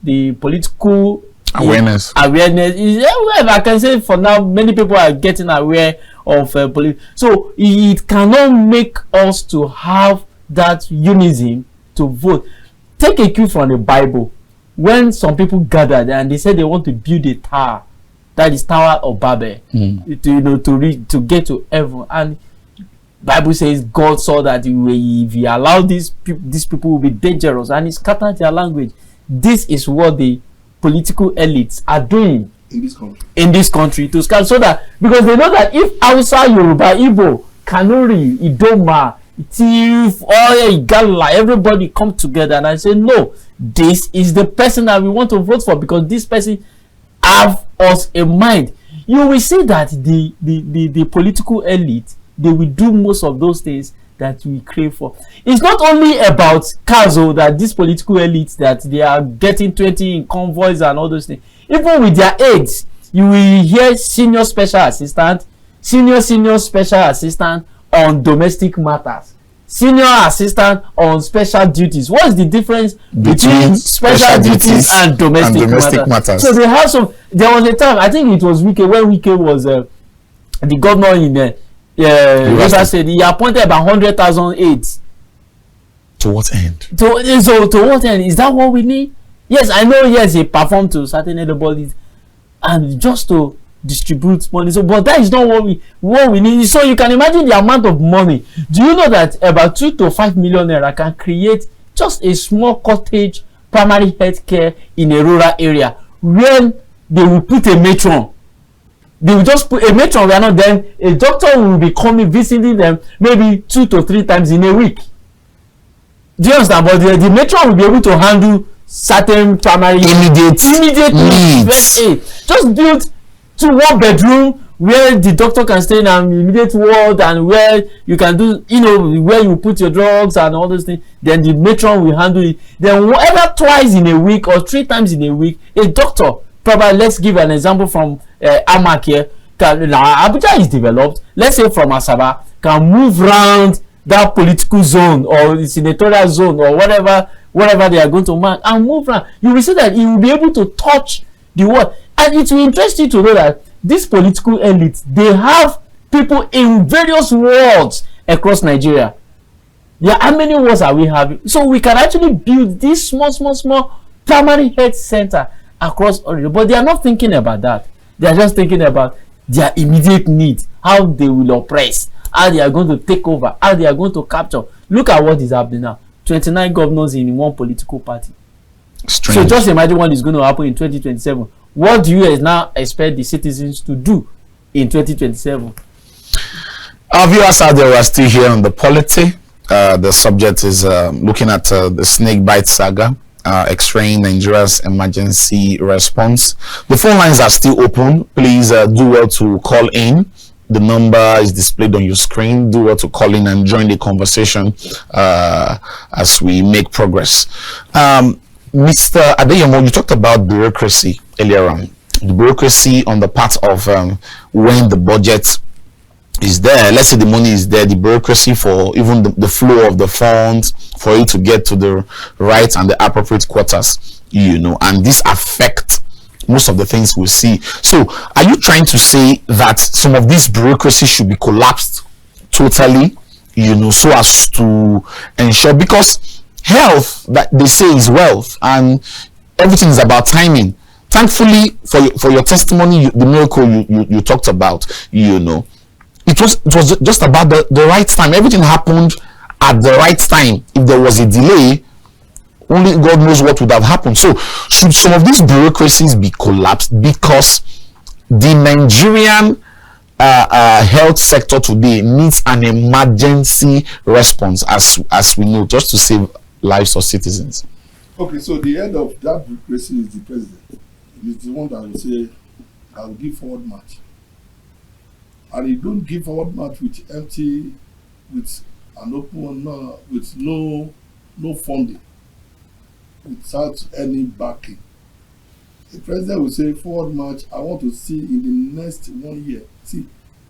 The political awareness is, I can say for now, many people are getting aware of so it cannot make us to have that unism to vote. Take a cue from the Bible. When some people gathered and they said they want to build a tower, that is Tower of Babel, to get to heaven, and Bible says God saw that if he allowed these people will be dangerous, and he scattered their language. This is what the political elites are doing in this country to scatter, so that, because they know that if Hausa, Yoruba, Igbo, Kanuri, Idoma, Tiv, Igala, everybody come together and I say, no, this is the person that we want to vote for, because this person have us in mind. You will see that the political elite, they will do most of those things that we crave for. It's not only about Kazo that these political elites, that they are getting 20 in convoys and all those things. Even with their aides, you will hear senior special assistant, senior special assistant on domestic matters, senior assistant on special duties. What is the difference between special duties and domestic matters? So they have some. There was a time, I think it was Wike, when Wike was the governor in Rivers State, he appointed about 100,000 aides. To what end? To what end? Is that what we need? Yes, I know. Yes, he performed to certain bodies, and just to distribute money. So, but that is not what we need. So you can imagine the amount of money. Do you know that about 2 to 5 million naira can create just a small cottage primary health care in a rural area, where they will put a matron? They will just put a matron. We are not then. A doctor will be coming visiting them maybe 2 to 3 times in a week. Do you understand? But the matron will be able to handle certain primary immediate needs. Just build 1 bedroom where the doctor can stay in an immediate ward, and where you can do, where you put your drugs and all those things. Then the matron will handle it. Then whatever, twice in a week or 3 times in a week, a doctor, probably, let's give an example from Amak here. Abuja is developed. Let's say from Asaba, can move around that political zone or the senatorial zone or whatever they are going to mark, and move around. You will see that he will be able to touch the world. And it will interest you to know that these political elites, they have people in various wards across Nigeria. Yeah, how many wards are we having? So we can actually build this small primary health center across Oregon. But they are not thinking about that. They are just thinking about their immediate needs, how they will oppress, how they are going to take over, how they are going to capture. Look at what is happening now. 29 governors in one political party. Strange. So just imagine what is going to happen in 2027. What do you now expect the citizens to do in 2027? Our viewers out there are still here on the polity. The subject is looking at the snake bite saga, X-raying Nigeria's emergency response. The phone lines are still open. Please do well to call in. The number is displayed on your screen. Do well to call in and join the conversation as we make progress. Mr. Adeyemo, you talked about bureaucracy earlier on. The bureaucracy on the part of when the budget is there. Let's say the money is there, the bureaucracy for even the flow of the funds for it to get to the right and the appropriate quarters, and this affects most of the things we see. So are you trying to say that some of this bureaucracy should be collapsed totally, so as to ensure, because health, that they say, is wealth, and everything is about timing. Thankfully for your testimony, the miracle you talked about, it was just about the right time. Everything happened at the right time. If there was a delay, only God knows what would have happened. So should some of these bureaucracies be collapsed, because the Nigerian health sector today needs an emergency response, as we know, just to save lives of citizens? Okay, so the head of that bureaucracy is the president. He's the one that will say, I will give forward march. And he don't give forward march with an open, with no funding, without any backing. The president will say, forward march, I want to see in the next 1 year. See,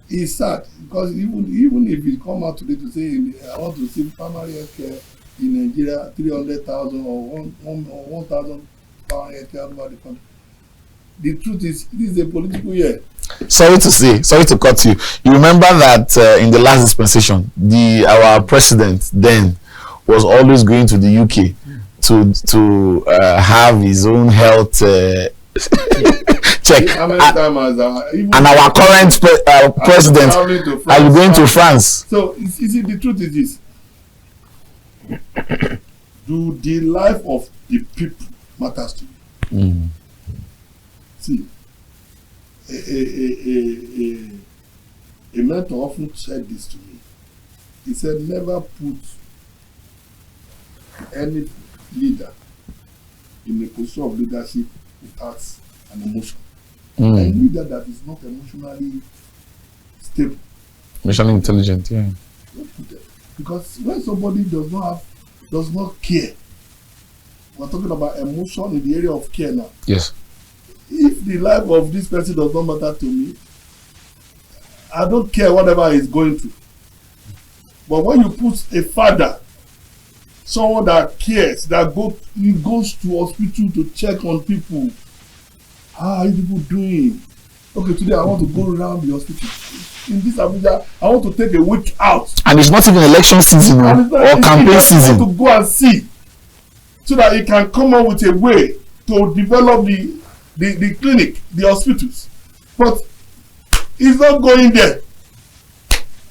it's sad, because even if he come out today to say, I want to see primary health care in Nigeria, 300,000 or 1,000 primary health care over the country, the truth is, this is a political year. Sorry to cut you. You remember that in the last dispensation, our president then was always going to the UK to have his own health check. How many times And our current president are you going to France? So you see, the truth is this: do the life of the people matters to you? See, a mentor often said this to me. He said, never put any leader in a position of leadership without an emotion. A leader that is not emotionally stable, Emotionally intelligent, yeah. don't put it. Because when somebody does not care, we're talking about emotion in the area of care now. Yes. If the life of this person does not matter to me, I don't care whatever he's going through. But when you put a father, someone that cares, that goes to hospital to check on people, how are you people doing? Okay, today I want to go around the hospital. In this Abuja, I want to take a week out. And it's not even election season or campaign season. To go and see, so that he can come up with a way to develop the clinic, the hospitals. But he's not going there.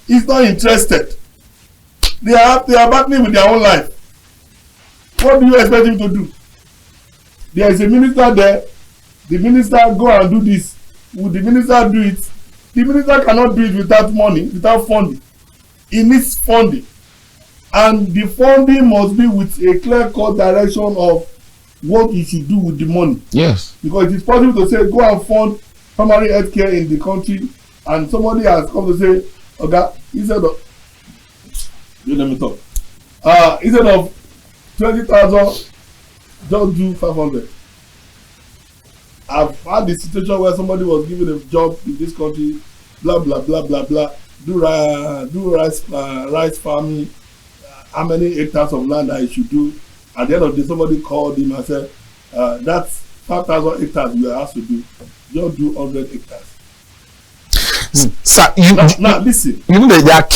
He's not interested. They are battling with their own life. What do you expect him to do? There is a minister there. The minister go and do this. Will the minister do it? The minister cannot do it without money, without funding. He needs funding. And the funding must be with a clear-cut direction of what you should do with the money. Yes. Because it is possible to say, go and fund primary health care in the country, and somebody has come to say, okay, instead of, you let me talk. Instead of 20,000, just do 500. I've had the situation where somebody was given a job in this country, blah blah blah blah blah, do rice farming, how many hectares of land I should do. At the end of the day, somebody called him and said, that's 5,000 hectares you are asked to do. Just do 100 hectares. Sir, now listen. You know that there are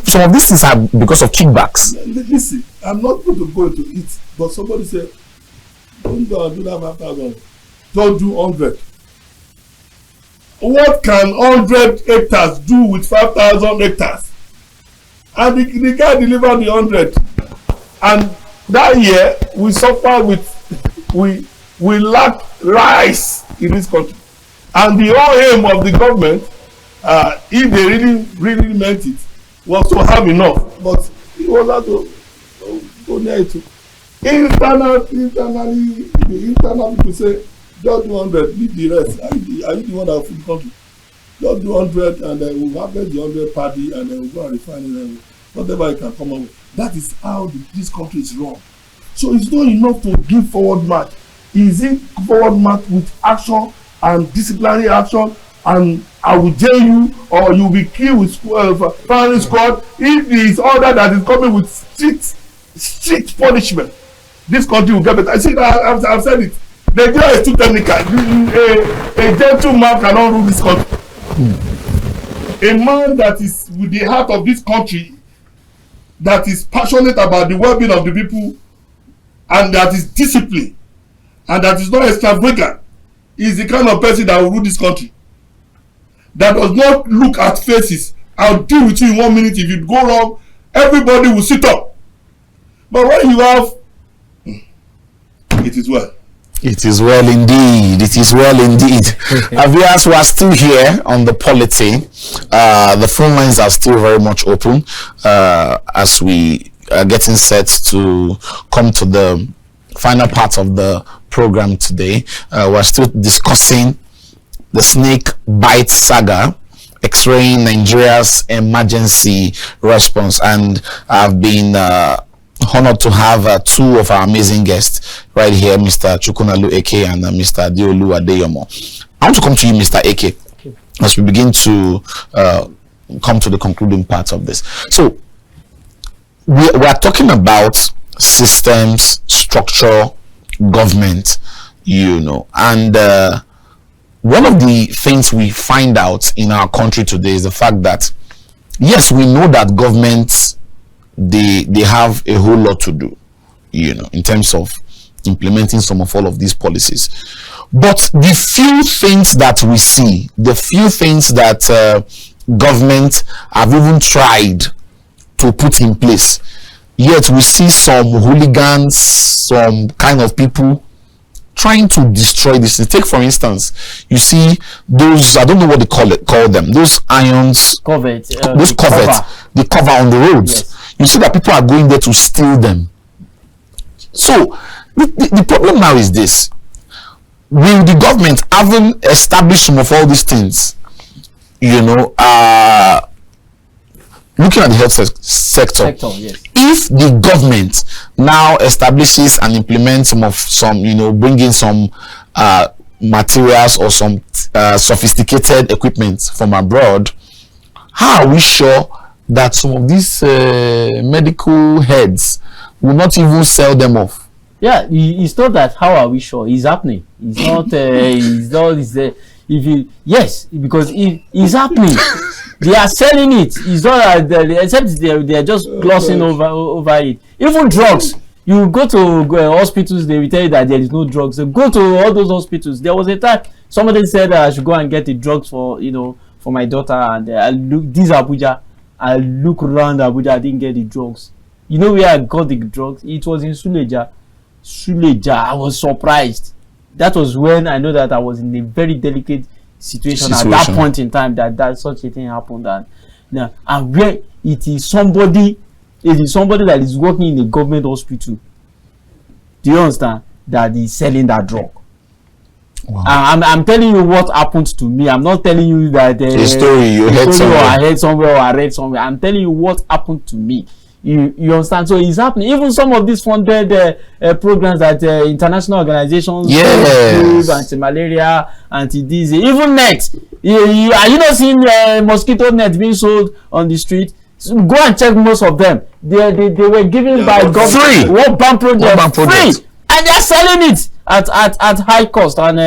some of these things are because of kickbacks. Listen, I'm not going to go into it, but somebody said, don't go and do that 5,000. Don't do 100. What can 100 hectares do with 5,000 hectares? And the guy delivered the 100. And that year, we suffer with, we lack rice in this country. And the whole aim of the government, if they really meant it, was to have enough. But it was not to go near it. Internally, the internal people say, just do 100, leave the rest. Are you the one that will feed the country? Just do 100, and then we'll harvest the 100 paddy, and then we'll go and refine it, and whatever you can come up with. That is how this country is run. So it's not enough to give forward march. Is it forward march with action and disciplinary action, and I will jail you, or you will be killed with firing squad? If it is order that is coming with strict punishment, this country will get better. I see that I've said it. Nigeria is too technical. A gentleman cannot rule this country. A man that is with the heart of this country, that is passionate about the well-being of the people, and that is disciplined, and that is not extravagant, is the kind of person that will rule this country. That does not look at faces. I'll deal with you in 1 minute. If you go wrong, everybody will sit up. But when you have, it is well. It is well indeed. It is well indeed. Viewers who are still here on the polity, the phone lines are still very much open as we are getting set to come to the final part of the program today. We're still discussing the snake bite saga, X-raying Nigeria's emergency response, and I've been honored to have two of our amazing guests right here, Mr. Chukwunalu Eke and Mr. Adeolu Adeyemo. I want to come to you, Mr. Eke, as we begin to come to the concluding part of this. So we are talking about systems, structure, government, and one of the things we find out in our country today is the fact that, yes, we know that governments, they have a whole lot to do, in terms of implementing some of all of these policies. But the few things that we see, the few things that government have even tried to put in place, yet we see some hooligans, some kind of people trying to destroy this. Take for instance, you see those, I don't know what they call them, those irons, Covert, those coverts, the cover on the roads. Yes. You see that people are going there to steal them. So the problem now is this: will the government, having established some of all these things, looking at the health sector, yes. if the government now establishes and implements some bring in some materials or some sophisticated equipment from abroad, how are we sure that some of these medical heads will not even sell them off? Yeah, it's not that how are we sure it's happening. It's not yes, because it's happening. They are selling it. It's not that except they are just glossing over it. Even drugs, you go to hospitals, they will tell you that there is no drugs. So go to all those hospitals. There was a time somebody said I should go and get the drugs for my daughter, and I look Abuja. I look around Abuja, I didn't get the drugs. You know where I got the drugs? It was in Suleja. I was surprised. That was when I know that I was in a very delicate situation at that point in time, that such a thing happened. And where it is somebody that is working in a government hospital, do you understand, that is selling that drug. Wow. I'm telling you what happened to me. I'm not telling you that a story you heard somewhere. Or I heard somewhere or I read somewhere. I'm telling you what happened to me. You understand? So it's happening. Even some of these funded programs that international organizations, yes, anti-malaria, anti-disease, even nets. Are you not seeing mosquito nets being sold on the street? So go and check most of them. They were given by government. Free. World Bank project. Free. And they are selling it at high cost and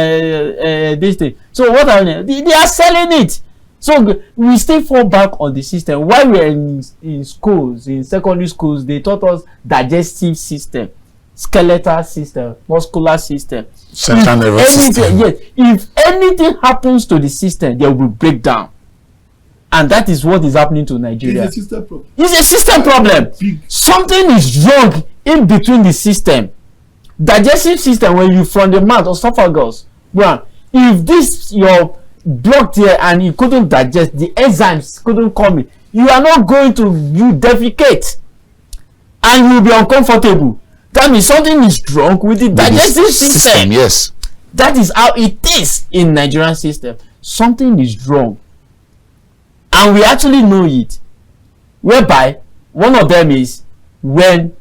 this thing. So what are they are selling it. So we still fall back on the system. While we are in schools, in secondary schools, they taught us digestive system, skeletal system, muscular system. Central nervous system. Yes, if anything happens to the system, there will be breakdown. And that is what is happening to Nigeria. It's a system problem. It's a system problem. Something is wrong in between the system. Digestive system, when you from the mouth, esophagus, if this your blocked here and you couldn't digest, the enzymes couldn't come in, you are not going to defecate and you will be uncomfortable. That means something is wrong with the digestive system. Yes, that is how it is in Nigerian system. Something is wrong, and we actually know it, whereby one of them is when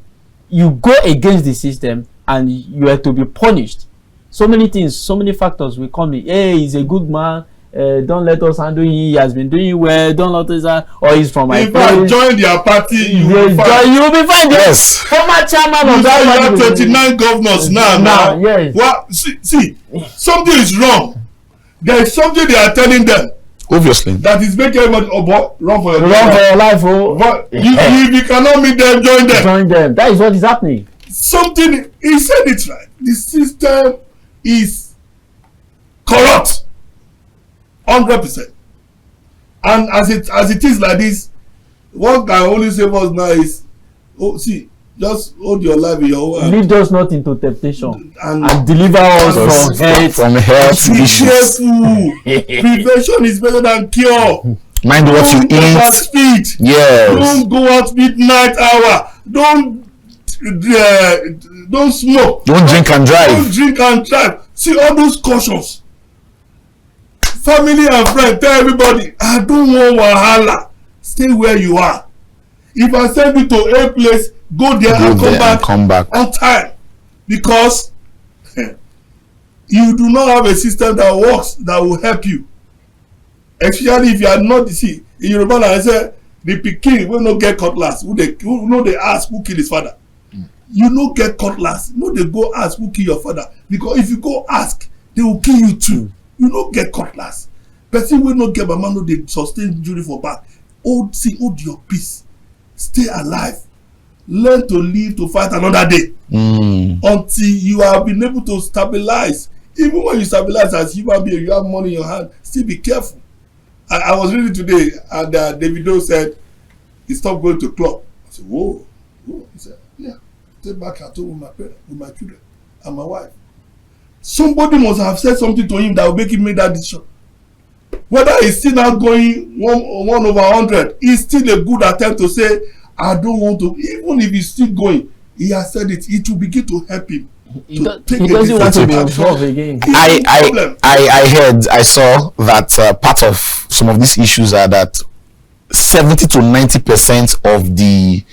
you go against the system and you are to be punished. So many things, so many factors will come in. Hey, he's a good man. Don't let us handle him. He has been doing well. Don't let us, or he's from my place. Join their party. You will be fine. Yes. Former chairman of that party. 29 governors now. Yes. Well, see, something is wrong. There is something they are telling them. Obviously. That is making everybody run for your life. But if you cannot meet them, join them. Join them. That is what is happening. Something, he said it right. The system is corrupt. 100%. And as it is like this, what can only save us now is, just hold your life in your own hand. Lead us not into temptation and deliver us from health issues. Prevention is better than cure. Mind what you eat. Speed. Yes. Don't go out midnight hour. Don't smoke. Don't drink and drive. Don't drink and drive. See all those cautions. Family and friends, tell everybody, I don't want wahala. Stay where you are. If I send you to a place, go there and come back on time. Because you do not have a system that works, that will help you. Especially if you are not, in Yoruba, I say, the pikin will not get cutlass. Who they ask who kill his father. You no get cutlass. No, they go ask who kill your father. Because if you go ask, they will kill you too. You no get cutlass. Person will not get mama no dey sustain injury for back. Hold your peace. Stay alive. Learn to live to fight another day. Until you have been able to stabilize. Even when you stabilize as human being, you have money in your hand. Still be careful. I was reading today, and Davido said he stopped going to club. I said, whoa. He said, yeah, stay back at home with my parents, with my children, and my wife. Somebody must have said something to him that will make him make that decision. Whether he's still not going 1/100, it's still a good attempt to say, I don't want to. Even if he's still going, he has said it. It will begin to help him. He doesn't want to be involved again. I saw that part of some of these issues are that 70 to 90% of the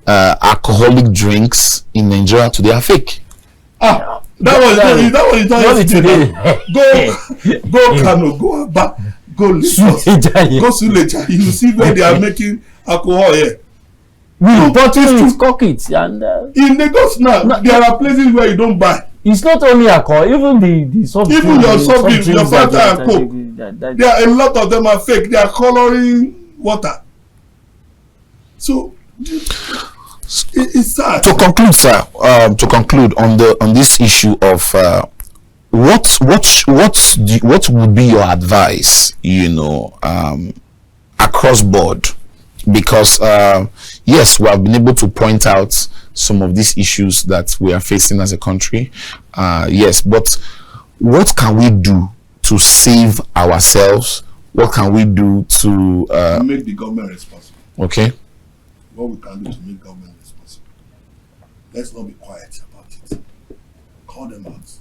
alcoholic drinks in Nigeria today are fake. That was not today. Go Kano, go back, go Lagos, go Suleja. You see where they are making alcohol here. Bottles with cockets and in Lagos now, there are places where you don't buy. It's not only alcohol, even the soft drinks. Even your soft drinks, your Fanta and Coke. There are a lot of them are fake. They are coloring water. So it's sad. To conclude, sir, on this issue of what would be your advice, across board? Because yes, we have been able to point out some of these issues that we are facing as a country. Yes, but what can we do to save ourselves? What can we do to make the government responsible? Okay. What we can do to make government responsible? Let's not be quiet about it. Call them out.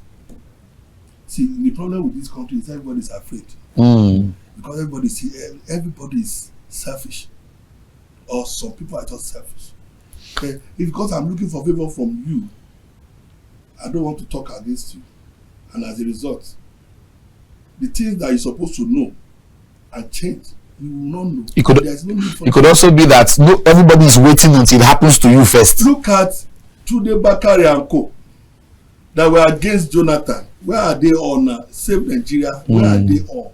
See, the problem with this country is everybody's afraid. Because everybody is selfish. Or some people are just selfish. Okay? Because I'm looking for favor from you, I don't want to talk against you. And as a result, the things that you're supposed to know and change, you will not know. It could also be that everybody is waiting until it happens to you first. Look at Tunde Bakari and Co. that were against Jonathan. Where are they all now? Save Nigeria. Where are they all?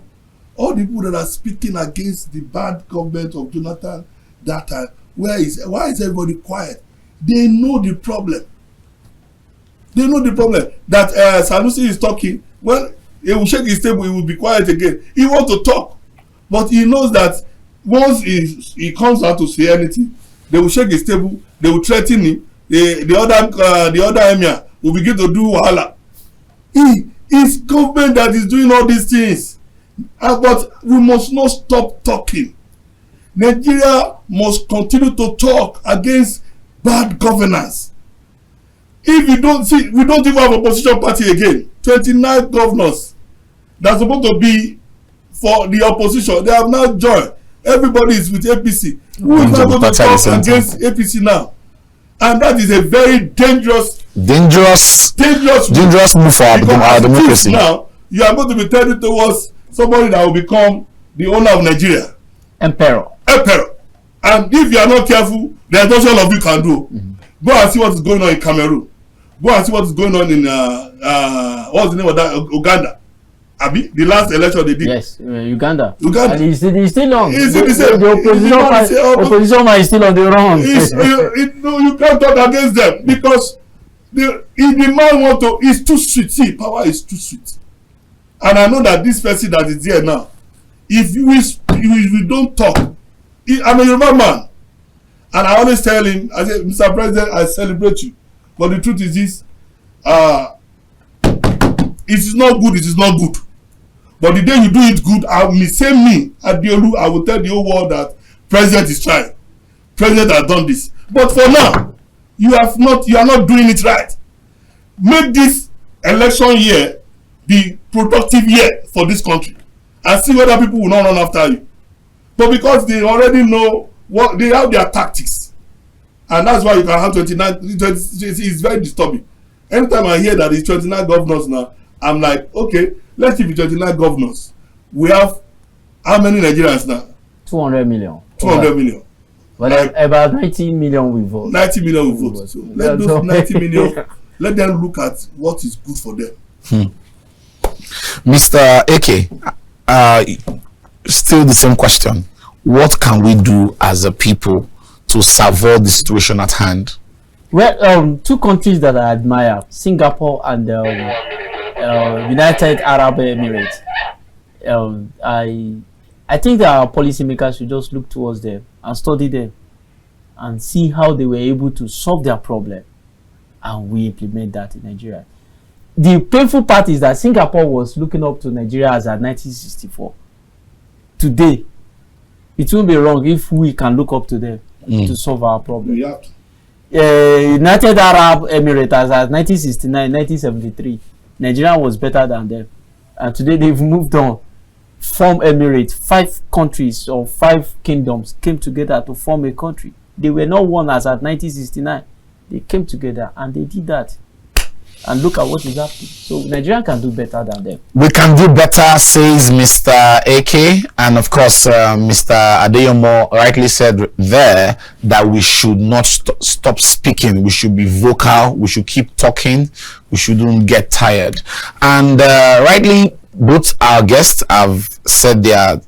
All the people that are speaking against the bad government of Jonathan that time, why is everybody quiet? They know the problem. They know the problem that Sanusi is talking. Well, he will shake his table, he will be quiet again. He wants to talk, but he knows that once he comes out to say anything, they will shake his table, they will threaten him. The other emir will begin to do wahala. It's government that is doing all these things, but we must not stop talking. Nigeria must continue to talk against bad governance. If you don't see, we don't even have a opposition party again. 29 governors that's supposed to be for the opposition, they have now joined. Everybody is with APC. Who is not going to talk against APC now? And that is a very dangerous move for our democracy. Now you are going to be turning towards somebody that will become the owner of Nigeria. Emperor. And if you are not careful, there's not all of you can do. Go and see what is going on in Cameroon. Go and see what is going on in what's the name of that? Uganda. Abi, the last election they did. Yes, Uganda. And he's still on. The opposition man is still on the run. You can't talk against them because if the man want to, it's too sweet. See, power is too sweet. And I know that this person that is here now, if we don't talk, I'm a Yoruba man, and I always tell him, I say, Mr. President, I celebrate you, but the truth is this: it is not good. It is not good. But the day you do it good, Adeolu, I will tell the whole world that President is trying. President has done this. But for now, you are not doing it right. Make this election year the productive year for this country, and see whether people will not run after you. But because they already know what they have, their tactics, and that's why you can have 29. It's very disturbing. Anytime I hear that it's 29 governors now, I'm like, okay, let's see if 29 governors. We have how many Nigerians now? 200 million. 200 million. Well, about 90 million will vote. 90 million will vote. So let those 90 million, let them look at what is good for them. Mr. Eke, still the same question. What can we do as a people to salvage the situation at hand? Well, two countries that I admire, Singapore and United Arab Emirates. I think that our policymakers should just look towards them and study them and see how they were able to solve their problem, and we implement that in Nigeria. The painful part is that Singapore was looking up to Nigeria as at 1964. Today, it won't be wrong if we can look up to them to solve our problem. Yeah. United Arab Emirates as at 1969, 1973, Nigeria was better than them, and today they've moved on. Form Emirates, 5 countries or 5 kingdoms came together to form a country. They were not one as at 1969. They came together and they did that. And look at what is happening. So Nigeria can do better than them. We can do better, says Mr. Eke. And of course, Mr. Adeyemo rightly said there that we should not stop speaking. We should be vocal. We should keep talking. We shouldn't get tired. And rightly, both our guests have said their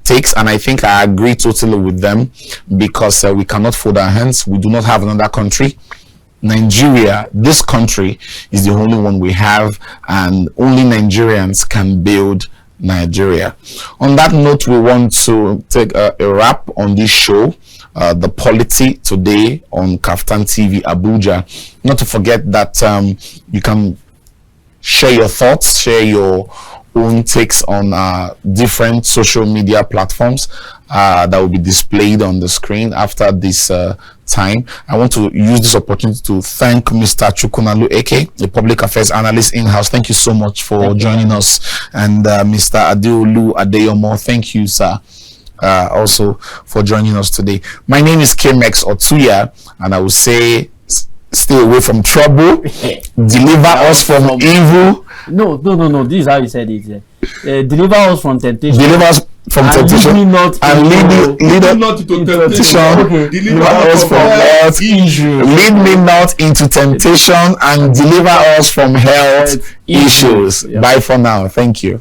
takes, and I think I agree totally with them, because we cannot fold our hands. We do not have another country. Nigeria, this country, is the only one we have, and only Nigerians can build Nigeria. On that note, we want to take a wrap on this show, The Polity, today on Kaftan TV Abuja. Not to forget that you can share your thoughts, share your own takes on different social media platforms that will be displayed on the screen after this time. I want to use this opportunity to thank Mr. Chukwunalu Eke, the public affairs analyst in-house. Thank you so much for joining us. And Mr. Adeolu Adeyemo, thank you, sir, also for joining us today. My name is K-MEKS Otuya, and I will say, stay away from trouble, deliver us from evil. No. This is how you said it. Deliver us from temptation. Deliver us from temptation. Lead me not into temptation. Okay. Deliver us from health issues. Lead me not into temptation, and deliver us from health issues. Yeah. Bye for now. Thank you.